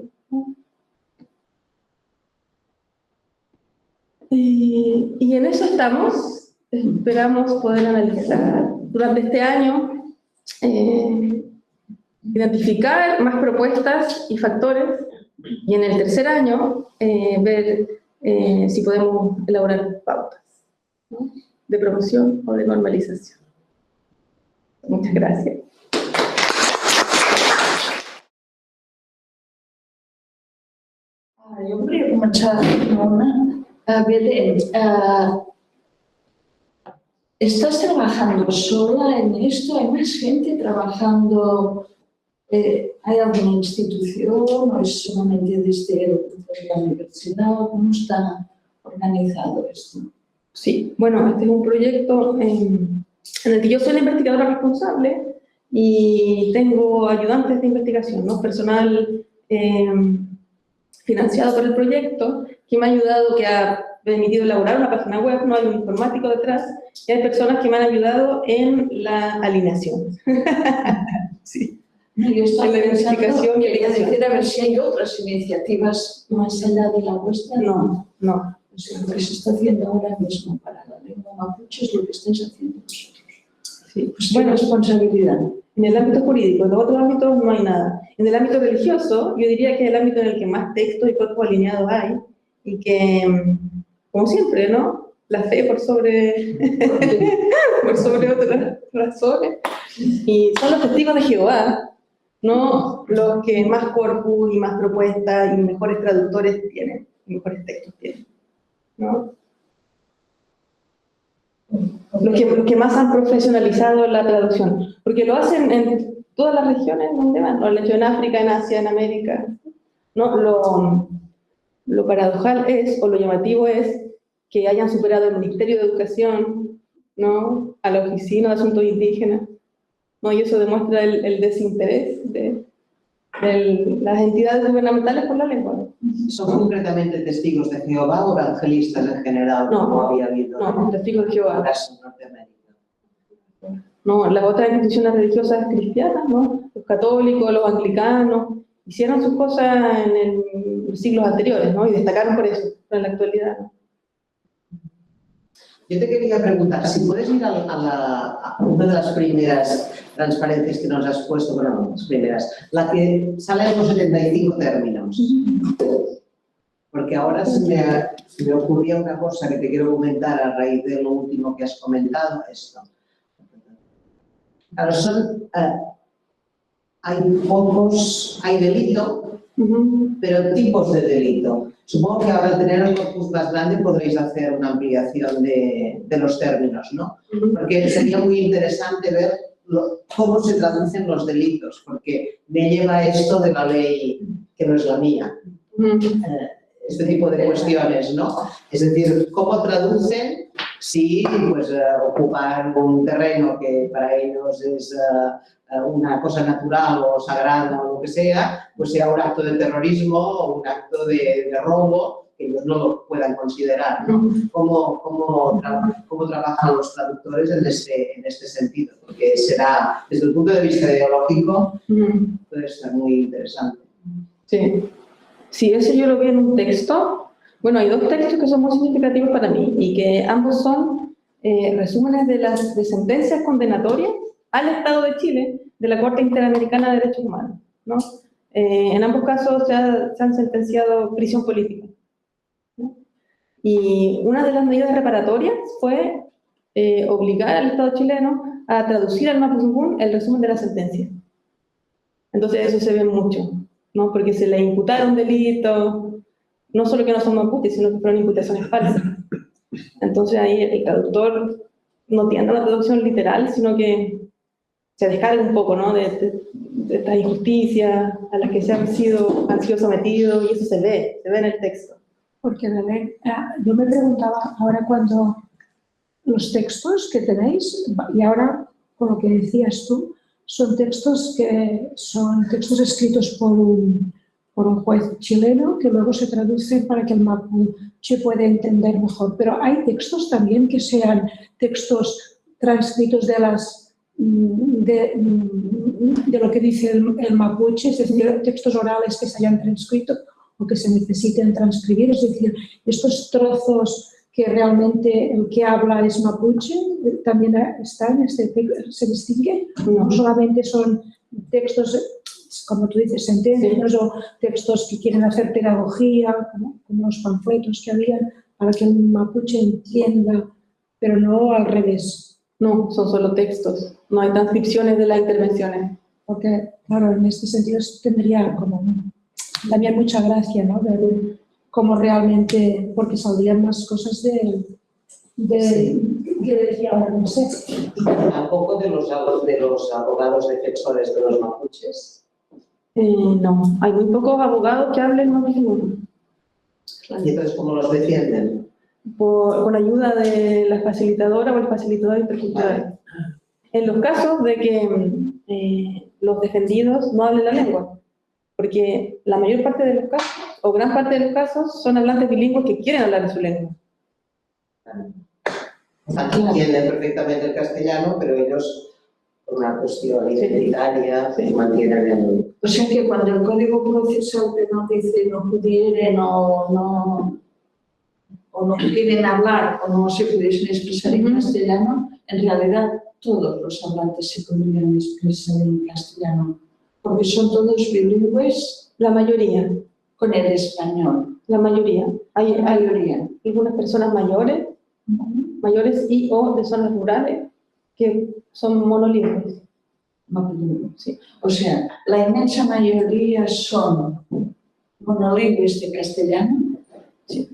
Y en eso estamos. Esperamos poder analizar durante este año, identificar más propuestas y factores, y en el tercer año ver si podemos elaborar pautas, ¿no? De promoción o de normalización. Muchas gracias. Jo volia començar amb una. Belén, ¿estás trabajando sola en esto? ¿Hay más gente trabajando? ¿Hay alguna institución o es solamente desde la universidad? ¿Cómo está organizado esto? Sí, bueno, este es un proyecto en el que yo soy la investigadora responsable y tengo ayudantes de investigación, ¿no? Personal financiado por el proyecto, que me ha ayudado, que ha permitido elaborar una página web, no hay un informático detrás, y hay personas que me han ayudado en la alineación. Sí. No, yo estaba En la identificación y quería alineación. decir a ver si hay otras iniciativas más allá de la vuestra. No. O sea, lo que se está haciendo ahora mismo para la lengua mapuche es lo que estáis haciendo vosotros. Sí. Pues bueno, responsabilidad. En el ámbito jurídico, en los otros ámbitos no hay nada. En el ámbito religioso, yo diría que es el ámbito en el que más textos y cuerpos alineados hay, y que, como siempre, ¿no? La fe por sobre, por sobre otras razones. Y son los testigos de Jehová, ¿no? Los que más corpus y más propuestas y mejores traductores tienen, y mejores textos tienen, ¿no? Los que más han profesionalizado la traducción, porque lo hacen en todas las regiones donde van, lo han hecho en África, en Asia, en América, ¿no? Lo paradojal es, o lo llamativo es, que hayan superado el Ministerio de Educación, ¿no? A la Oficina de Asuntos Indígenas, ¿no? Y eso demuestra el desinterés de las entidades gubernamentales por la lengua, ¿no? ¿Son concretamente testigos de Jehová o evangelistas en general, No, como había habido No, testigos de Jehová. en caso en Norteamérica? No, las otras instituciones religiosas cristianas, ¿no? Los católicos, los anglicanos, hicieron sus cosas en los siglos anteriores, ¿no? Y destacaron por eso, en la actualidad, ¿no? Yo te quería preguntar, si puedes ir a una de las primeras transparencias que nos has puesto, bueno, no las primeras, la que sale en los 75 términos. Porque ahora se me ocurría una cosa que te quiero comentar a raíz de lo último que has comentado, esto. Claro, son hay delito, pero tipos de delito. Supongo que ahora al tener el corpus más grande podréis hacer una ampliación de los términos, ¿no? Porque sería muy interesante ver cómo se traducen los delitos, porque me lleva esto de la ley que no es la mía. Este tipo de cuestiones, ¿no? Es decir, cómo traducen si pues, ocupar un terreno que para ellos es una cosa natural o sagrada o lo que sea, pues sea un acto de terrorismo o un acto de robo que ellos no lo puedan considerar, ¿no? ¿Cómo trabajan los traductores en este sentido? Porque será, desde el punto de vista ideológico, puede ser muy interesante. Sí. Sí, eso yo lo vi en un texto. Bueno, hay dos textos que son muy significativos para mí y que ambos son resúmenes de sentencias condenatorias al Estado de Chile de la Corte Interamericana de Derechos Humanos, ¿no? En ambos casos se han sentenciado prisión política, ¿no? Y una de las medidas reparatorias fue obligar al Estado chileno a traducir al mapudungún el resumen de la sentencia. Entonces eso se ve mucho, ¿no? Porque se le imputaron delitos, no solo que no son mapuches, sino que fueron imputaciones falsas. Entonces ahí el traductor no tiene una traducción literal, sino que se descarga un poco, ¿no? de estas injusticias a las que han sido sometidos, y eso se ve en el texto. Porque, Belén, yo me preguntaba ahora cuando los textos que tenéis, y ahora con lo que decías tú, son textos escritos por un juez chileno que luego se traducen para que el mapuche pueda entender mejor. Pero hay textos también que sean textos transcritos de lo que dice el mapuche, es decir, textos orales que se hayan transcrito o que se necesiten transcribir, es decir, estos trozos que realmente el que habla es mapuche, también están, se distingue, no solamente son textos, como tú dices, sentencias, o textos que quieren hacer pedagogía, como los panfletos que habían, para que el mapuche entienda, pero no al revés. No, son solo textos, no hay transcripciones de las intervenciones. Porque, claro, en este sentido tendría como también mucha gracia, ¿no? Ver cómo realmente, porque saldrían más cosas que decía ahora, no sé. ¿Tampoco de los abogados defensores de los mapuches? No, hay muy pocos abogados que hablen mapudungún. ¿Y entonces cómo los defienden? Con ayuda de la facilitadora o el facilitador intercultural. En los casos de que los defendidos no hablen la lengua, porque la mayor parte de los casos, o gran parte de los casos, son hablantes bilingües que quieren hablar en su lengua. Entienden perfectamente el castellano, pero ellos, por una cuestión identitaria, mantienen el... O sea que cuando el Código Procesal Penal dice no pudieren o no quieren hablar o no se pudiesen expresar en castellano, en realidad todos los hablantes se podrían expresar en castellano, porque son todos bilingües. La mayoría. Con el español. La mayoría. Hay algunas personas mayores y o de zonas rurales que son monolingües. Sí. O sea, la inmensa mayoría son monolingües de castellano. Sí.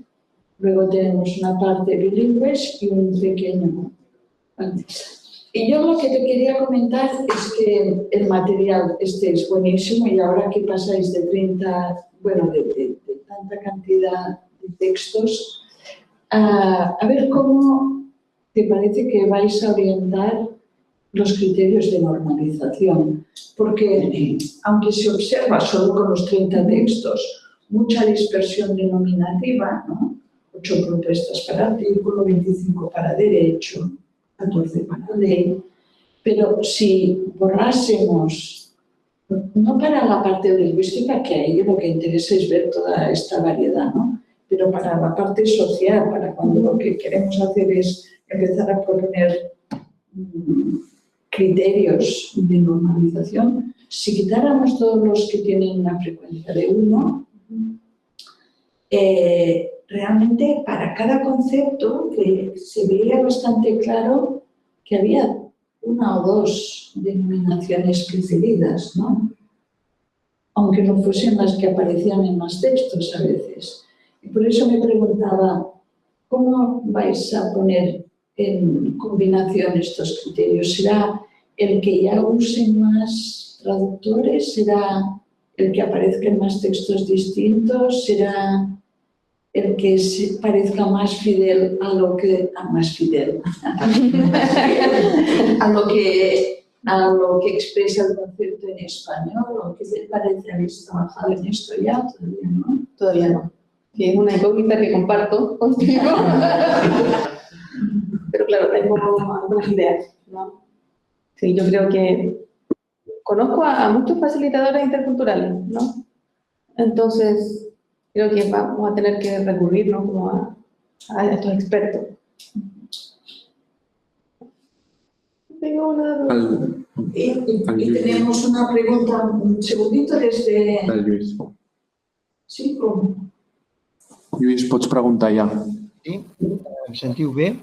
Luego tenemos una parte bilingües y un pequeño. Y yo lo que te quería comentar es que el material este es buenísimo y ahora que pasáis de 30, bueno, de tanta cantidad de textos, a ver cómo te parece que vais a orientar los criterios de normalización. Porque aunque se observa solo con los 30 textos mucha dispersión denominativa, ¿no? 8 propuestas para artículo, 25 para derecho, 14 para ley, pero si borrásemos, no para la parte lingüística, que ahí lo que interesa es ver toda esta variedad, ¿no? Pero para la parte social, para cuando lo que queremos hacer es empezar a proponer criterios de normalización, si quitáramos todos los que tienen una frecuencia de 1, realmente para cada concepto que se veía bastante claro que había 1 o 2 denominaciones preferidas, ¿no? aunque no fuesen las que aparecían en más textos a veces. Y por eso me preguntaba, ¿cómo vais a poner en combinación estos criterios? ¿Será el que ya usen más traductores? ¿Será el que aparezca en más textos distintos? ¿Será el que se parezca más fidel a lo que... a lo que expresa el concepto en español? ¿O qué te parece? ¿Habéis trabajado en esto ya? Todavía no. Todavía no. Que es una incógnita que comparto contigo. Pero claro, tengo algunas ideas, ¿no? Sí, yo creo que conozco a muchos facilitadores interculturales, ¿no? Entonces, creo que vamos a tener que recurrir, ¿no? Como a estos expertos. Tengo una duda. Y tenemos una pregunta, un segundito, desde... Del Lluís. Sí, ¿cómo? Lluís, pots preguntar ja. Sí, em sentiu bé?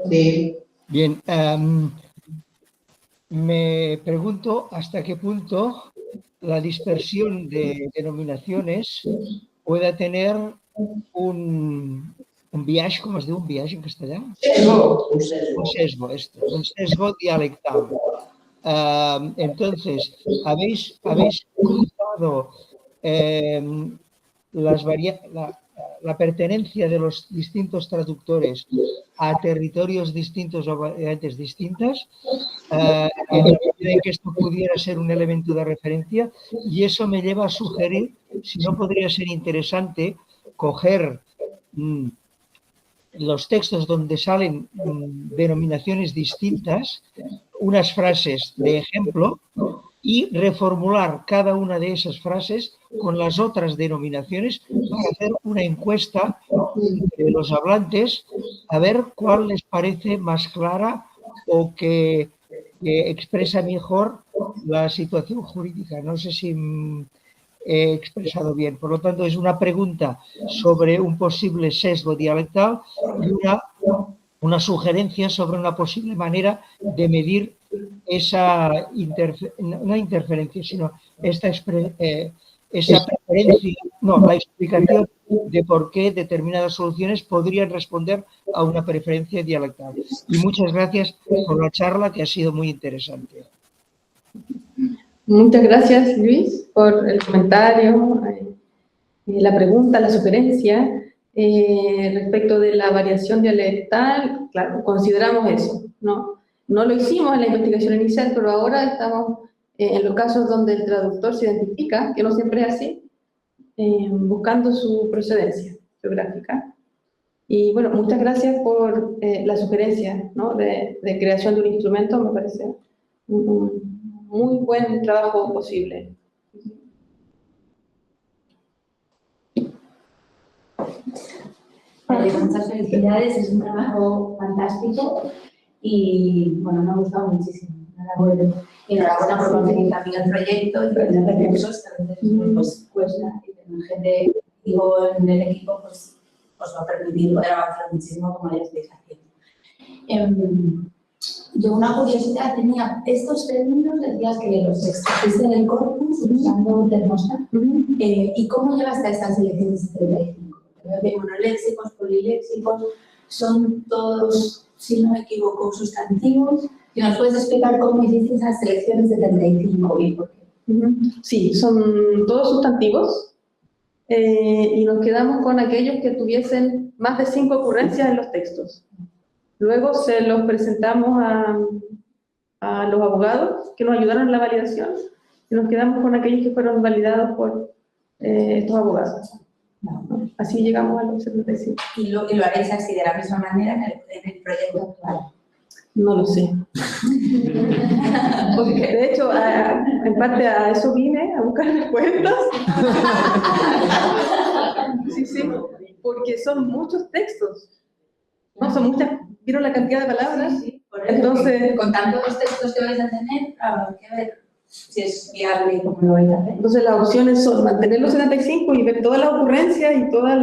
Sí. Bien, me pregunto hasta qué punto la dispersión de denominaciones pueda tener un biaix, ¿cómo es de un biaix en castellano? Un sesgo dialectal. Entonces, ¿habéis cruzado la pertenencia de los distintos traductores a territorios distintos o variantes distintas, en la medida en que esto pudiera ser un elemento de referencia? Y eso me lleva a sugerir si no podría ser interesante coger los textos donde salen denominaciones distintas, unas frases de ejemplo, y reformular cada una de esas frases con las otras denominaciones para hacer una encuesta entre los hablantes a ver cuál les parece más clara o que expresa mejor la situación jurídica. No sé si he expresado bien. Por lo tanto, es una pregunta sobre un posible sesgo dialectal y una sugerencia sobre una posible manera de medir esa no interferencia, sino esa preferencia, no, la explicación de por qué determinadas soluciones podrían responder a una preferencia dialectal. Y muchas gracias por la charla, que ha sido muy interesante. Muchas gracias, Luis, por el comentario, la pregunta, la sugerencia. Respecto de la variación dialectal, claro, consideramos eso, ¿no? No lo hicimos en la investigación inicial, pero ahora estamos en los casos donde el traductor se identifica, que no siempre es así, buscando su procedencia geográfica. Y bueno, muchas gracias por la sugerencia, ¿no? de creación de un instrumento. Me parece un muy buen trabajo posible. Muchas felicidades, es un trabajo fantástico y bueno, me ha gustado muchísimo. Enhorabuena por conseguir también el proyecto y tener recursos, que a veces pues cuesta, y tener gente en el equipo pues os va a permitir poder avanzar muchísimo como ya estáis haciendo. Yo una curiosidad tenía, estos términos decías que los extrajiste del corpus usando Termostat, ¿y cómo llegaste a estas selecciones de 35? Veo que monoléxicos, poliléxicos, son todos, si no me equivoco, sustantivos. ¿Y nos puedes explicar cómo hiciste esas selecciones de 35 y por qué? Sí, son todos sustantivos y nos quedamos con aquellos que tuviesen más de 5 ocurrencias en los textos. Luego se los presentamos a los abogados que nos ayudaron en la validación y nos quedamos con aquellos que fueron validados por estos abogados. Así llegamos a los 75. ¿Y lo haréis así de la misma manera en el proyecto actual? No lo sé. Porque, de hecho, en parte a eso vine, a buscar respuestas. Sí, porque son muchos textos. No, son muchas. ¿Vieron la cantidad de palabras? Sí, por eso, entonces, con tantos textos que vais a tener, habrá que ver si es viable y cómo lo vais a hacer. Entonces las opciones son mantener los 75 y ver todas las ocurrencias y todas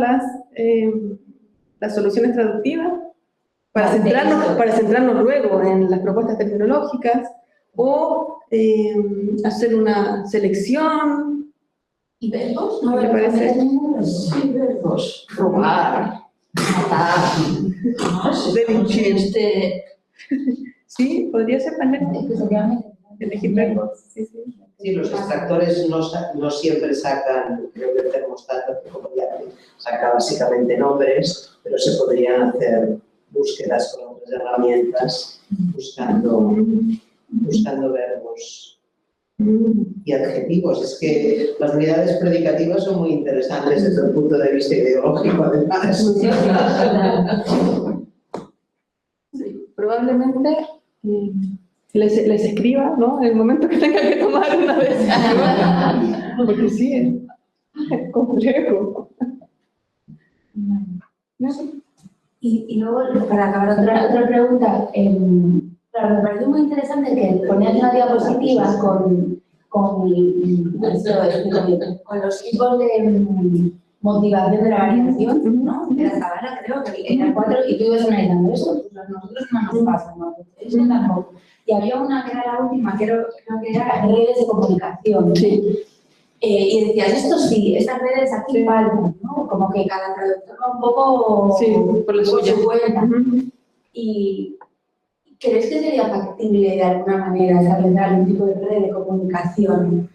las soluciones traductivas para centrarnos luego en las propuestas terminológicas o hacer una selección ¿Y verbos? ¿Me parece? Sí, verbos. Robar, matar, ¿no? Delinquir. Sí, podría ser también Que sería elegir verbos. Sí, sí. Sí, los extractores no siempre sacan, creo que el termostato como ya saca básicamente nombres, pero se podrían hacer búsquedas con otras herramientas buscando verbos y adjetivos. Es que las unidades predicativas son muy interesantes desde el punto de vista ideológico, además. Sí, probablemente les escriba, ¿no? En el momento que tenga que tomar una decisión, porque sí, es complejo. Y luego, para acabar, otra pregunta. Claro, me pareció muy interesante que ponías una diapositiva con los tipos de motivación de la variación, ¿no? De la Zavala, creo que eran 4, y tú ibas analizando eso, pues a nosotros no nos pasa, ¿no? Eso tampoco. Y había una que era la última, creo que era redes de comunicación. Sí. Y decías, esto sí, estas redes aquí faltan, ¿no? Como que cada traductor va un poco por la suya. su cuenta. ¿Y crees que sería factible de alguna manera establecer algún tipo de red de comunicación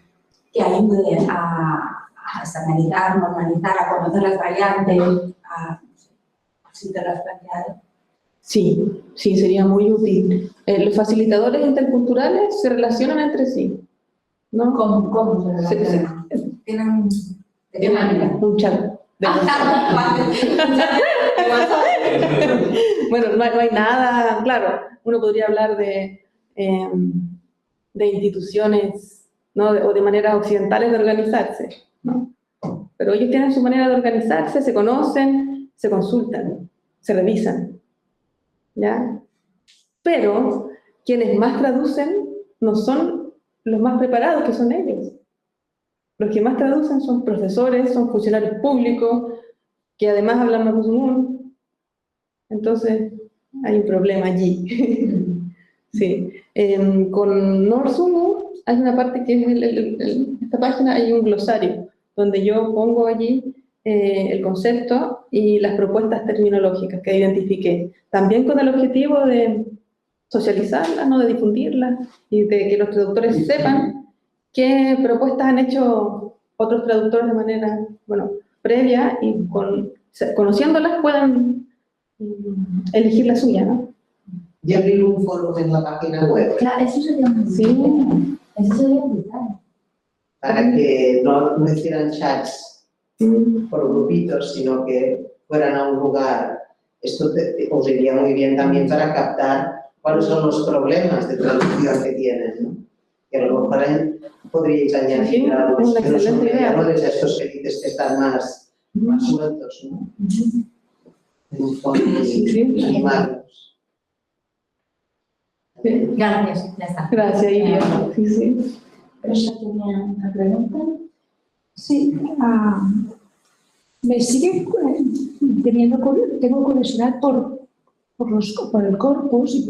que ayude a estandarizar, normalizar, a conocer las variantes, si te lo has planteado? Sí, sí, sería muy útil. Los facilitadores interculturales se relacionan entre sí, ¿no? ¿Cómo se relacionan? ¿Tienen de qué manera? Un chat. Bueno, no hay nada, claro, uno podría hablar de instituciones, ¿no? O de maneras occidentales de organizarse, ¿no? Pero ellos tienen su manera de organizarse, se conocen, se consultan, se revisan, ¿ya? Pero quienes más traducen no son los más preparados, que son ellos. Los que más traducen son profesores, son funcionarios públicos, que además hablan mapuzungún. Entonces, hay un problema allí. Sí. Con Norsumu hay una parte que es esta página, hay un glosario, donde yo pongo allí el concepto y las propuestas terminológicas que identifiqué. También con el objetivo de socializarlas, ¿no? De difundirlas y de que los traductores sepan qué propuestas han hecho otros traductores de manera, previa y conociéndolas puedan elegir la suya, ¿no? Y abrir un foro en la página web Claro, eso sería muy Sí. Eso sería brutal. para que no hicieran chats por grupitos, sino que fueran a un lugar. Esto os iría muy bien también para captar cuáles son los problemas de traducción que tienen, ¿no? Que a lo mejor podríais añadir a los que no son mediadores, a estos que dices que están más sueltos, ¿no? En un fondo, animarlos. Sí. Gracias, ya está. Gracias, Iria. Sí, sí. ¿Esa tenía una pregunta? Sí, me sigue tengo curiosidad por el corpus y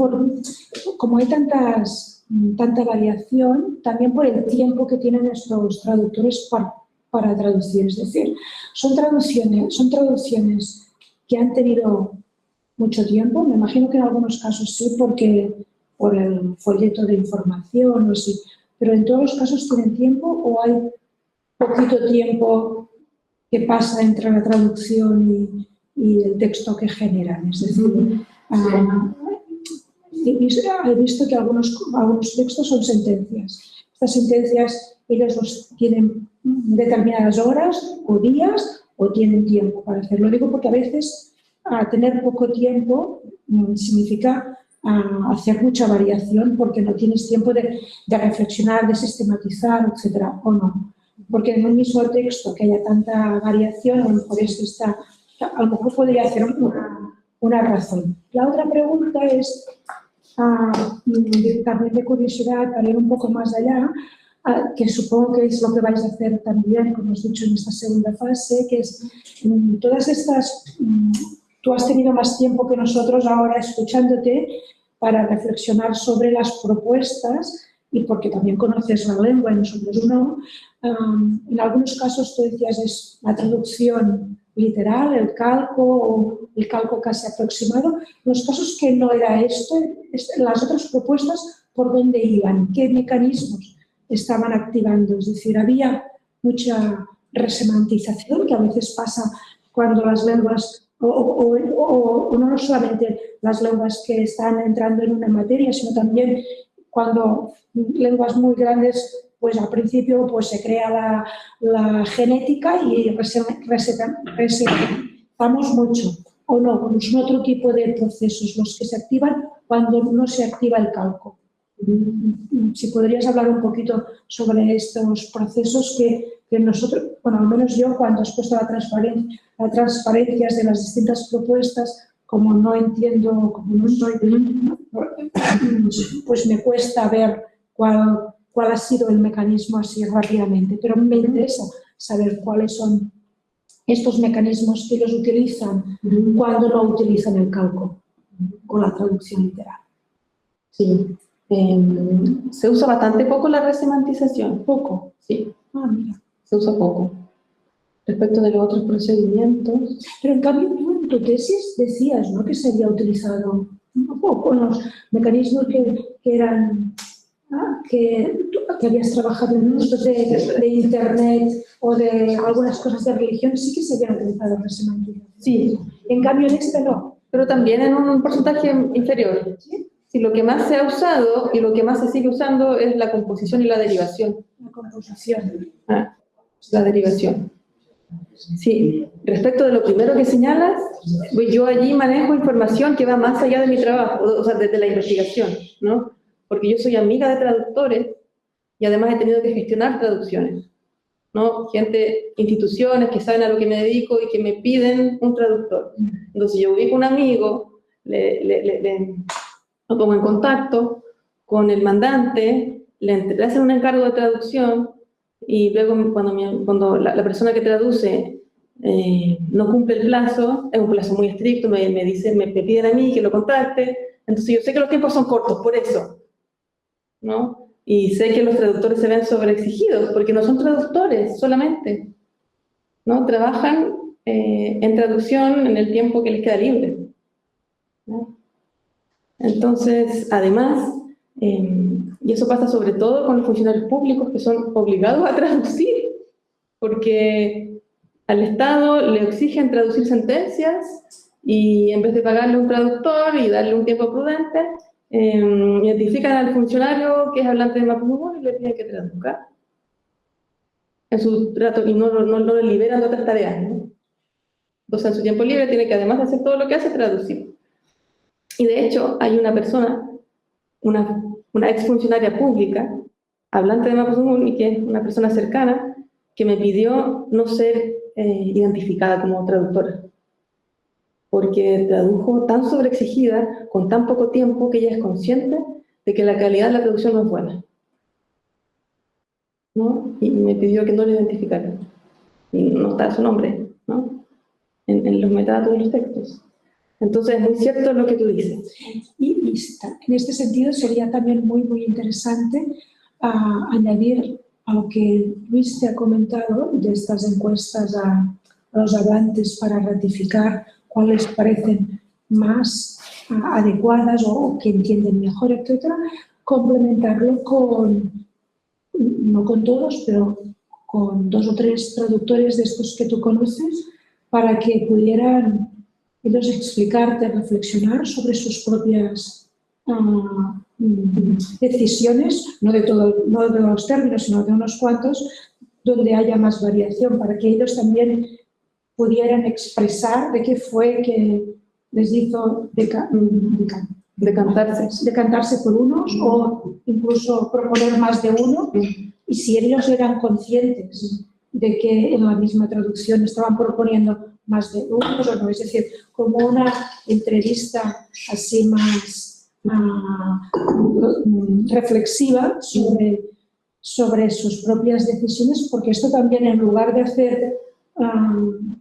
como hay tanta variación, también por el tiempo que tienen estos traductores para traducir. Es decir, son traducciones que han tenido mucho tiempo, me imagino que en algunos casos sí, porque por el folleto de información o así, pero en todos los casos tienen tiempo o hay poquito tiempo que pasa entre la traducción y el texto que generan. Es decir, he visto que algunos textos son sentencias. Estas sentencias ellos los tienen determinadas horas o días o tienen tiempo para hacerlo. Lo digo porque a veces tener poco tiempo significa hacer mucha variación porque no tienes tiempo de reflexionar, de sistematizar, etcétera, o no. Porque en un mismo texto que haya tanta variación, a lo mejor podría hacer una razón. La otra pregunta es, también de curiosidad, para ir un poco más allá, que supongo que es lo que vais a hacer también, como os he dicho, en esta segunda fase, que es todas estas... Tú has tenido más tiempo que nosotros ahora escuchándote para reflexionar sobre las propuestas y porque también conoces la lengua y nosotros no, en algunos casos tú decías es la traducción literal, el calco o el calco casi aproximado. En los casos que no era esto, las otras propuestas, ¿por dónde iban? ¿Qué mecanismos estaban activando? Es decir, había mucha resemantización que a veces pasa cuando las lenguas, o no solamente las lenguas que están entrando en una materia, sino también cuando lenguas muy grandes, pues al principio pues se crea la genética y resetamos mucho, o no, son otro tipo de procesos los que se activan cuando no se activa el calco. Si podrías hablar un poquito sobre estos procesos que nosotros, bueno, al menos yo cuando has puesto las transparencias de las distintas propuestas, como no entiendo, como no soy, pues me cuesta ver cuál ha sido el mecanismo así rápidamente, pero me interesa saber cuáles son estos mecanismos que ellos utilizan cuando no utilizan el calco o la traducción literal. Sí. Se usa bastante poco la resemantización, poco, sí. Mira. Se usa poco. Respecto de los otros procedimientos. Pero en cambio, tú en tu tesis decías, ¿no?, que se había utilizado un poco los mecanismos que eran, que habías trabajado en estos de Internet o de algunas cosas de religión, sí que se habían utilizado resemantización. Sí. En cambio, en este no. Pero también en un porcentaje inferior. ¿Sí? Sí, lo que más se ha usado y lo que más se sigue usando es la composición y la derivación. La composición. La derivación. Sí, respecto de lo primero que señalas, pues yo allí manejo información que va más allá de mi trabajo, o sea, desde la investigación, ¿no? Porque yo soy amiga de traductores y además he tenido que gestionar traducciones, ¿no? Instituciones que saben a lo que me dedico y que me piden un traductor. Entonces yo ubico un amigo, lo pongo en contacto con el mandante, le hacen un encargo de traducción y luego cuando la persona que traduce no cumple el plazo, es un plazo muy estricto, me piden a mí que lo contacte, entonces yo sé que los tiempos son cortos, por eso, ¿no? Y sé que los traductores se ven sobreexigidos, porque no son traductores solamente, ¿no? Trabajan en traducción en el tiempo que les queda libre, ¿no? Entonces, además, y eso pasa sobre todo con los funcionarios públicos que son obligados a traducir, porque al Estado le exigen traducir sentencias y en vez de pagarle un traductor y darle un tiempo prudente, identifican al funcionario que es hablante de mapudungun y le piden que traduzca en su trato y no le liberan de otras tareas, ¿no? Entonces, en su tiempo libre tiene que, además de hacer todo lo que hace, traducir. Y de hecho, hay una persona, una exfuncionaria pública, hablante de mapudungun y que es una persona cercana, que me pidió no ser identificada como traductora, porque tradujo tan sobreexigida, con tan poco tiempo, que ella es consciente de que la calidad de la traducción no es buena, ¿no? Y me pidió que no la identificara. Y no está su nombre, ¿no?, en los metadatos de los textos. Entonces, es muy cierto lo que tú dices. Y en este sentido sería también muy, muy interesante añadir a lo que Luis te ha comentado de estas encuestas a los hablantes para ratificar cuáles parecen más adecuadas o que entienden mejor, etcétera, complementarlo no con todos, pero con 2 o 3 traductores de estos que tú conoces, para que pudieran ellos explicarte, reflexionar sobre sus propias decisiones, no de todos los términos, sino de unos cuantos, donde haya más variación, para que ellos también pudieran expresar de qué fue que les hizo decantarse por unos o incluso proponer más de uno, y si ellos eran conscientes de que en la misma traducción estaban proponiendo más de unos o no, es decir, como una entrevista así más reflexiva sobre sus propias decisiones, porque esto también, en lugar de hacer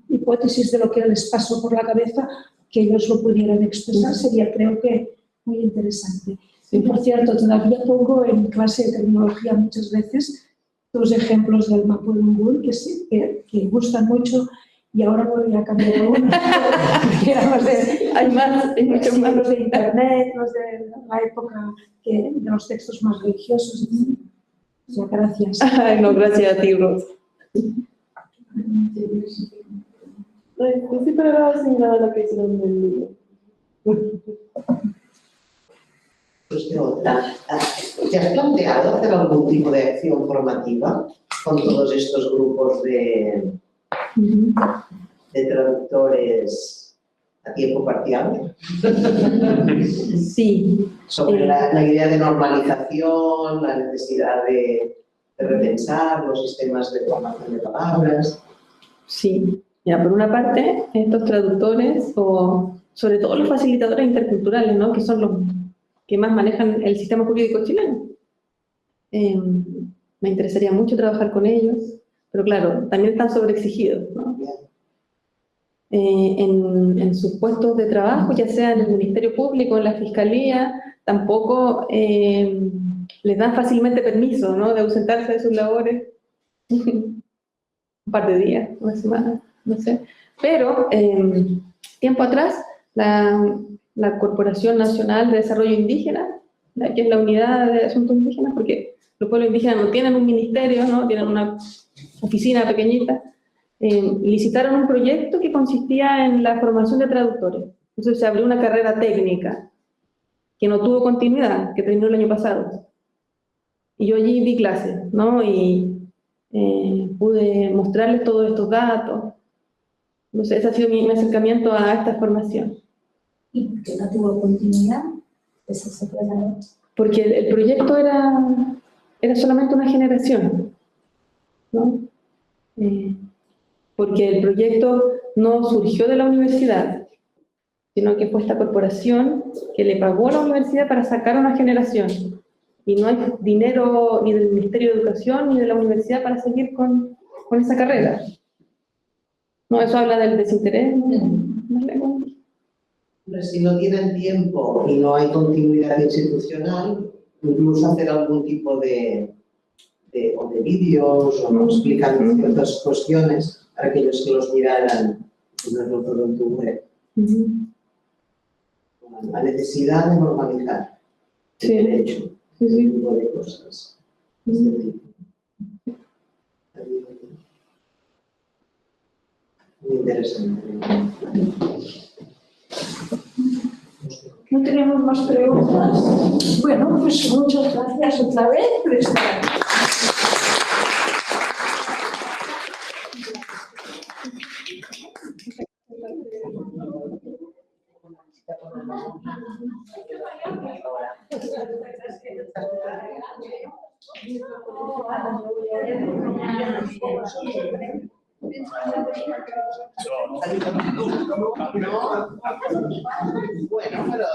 hipótesis de lo que les pasó por la cabeza, que ellos lo pudieran expresar, sería, creo que, muy interesante. Y por cierto, todavía pongo en clase de tecnología muchas veces los ejemplos del Mapudungun que gustan mucho y ahora voy a cambiar a uno. Hay más, hay muchos más. Los de internet, los de la época de los textos más religiosos. O sea, gracias. Ay, no, gracias a ti, Ros. Yo sí pero asignada la que hicieron del libro. Pues de otra. ¿Te has planteado hacer algún tipo de acción formativa con todos estos grupos de traductores a tiempo parcial? Sí. Sobre la idea de normalización, la necesidad de repensar los sistemas de formación de palabras. Sí. Ya, por una parte, estos traductores, o sobre todo los facilitadores interculturales, ¿no? Que son los que más manejan el sistema jurídico chileno. Me interesaría mucho trabajar con ellos, pero claro, también están sobreexigidos, ¿no? En sus puestos de trabajo, ya sea en el Ministerio Público, en la Fiscalía, tampoco les dan fácilmente permiso, ¿no? De ausentarse de sus labores un par de días, una semana, no sé. Pero, tiempo atrás, la Corporación Nacional de Desarrollo Indígena, que es la unidad de asuntos indígenas, porque los pueblos indígenas no tienen un ministerio, ¿no? Tienen una oficina pequeñita, licitaron un proyecto que consistía en la formación de traductores. Entonces se abrió una carrera técnica que no tuvo continuidad, que terminó el año pasado. Y yo allí di clases, ¿no? Y pude mostrarles todos estos datos. Entonces ese ha sido mi acercamiento a esta formación. ¿Y por qué no tuvo continuidad? Eso se puede saber. Porque el proyecto era solamente una generación, ¿no? Porque el proyecto no surgió de la universidad, sino que fue esta corporación que le pagó a la universidad para sacar una generación. Y no hay dinero ni del Ministerio de Educación ni de la universidad para seguir con esa carrera. No, eso habla del desinterés. Si no tienen tiempo y no hay continuidad institucional, incluso hacer algún tipo de vídeos o explicando ciertas cuestiones para aquellos que los miraran en tu web. La necesidad de normalizar el derecho, ese tipo de cosas. Este tipo. Muy interesante. No tenemos más preguntas. Bueno, pues muchas gracias otra vez por estar aquí. Bueno, pero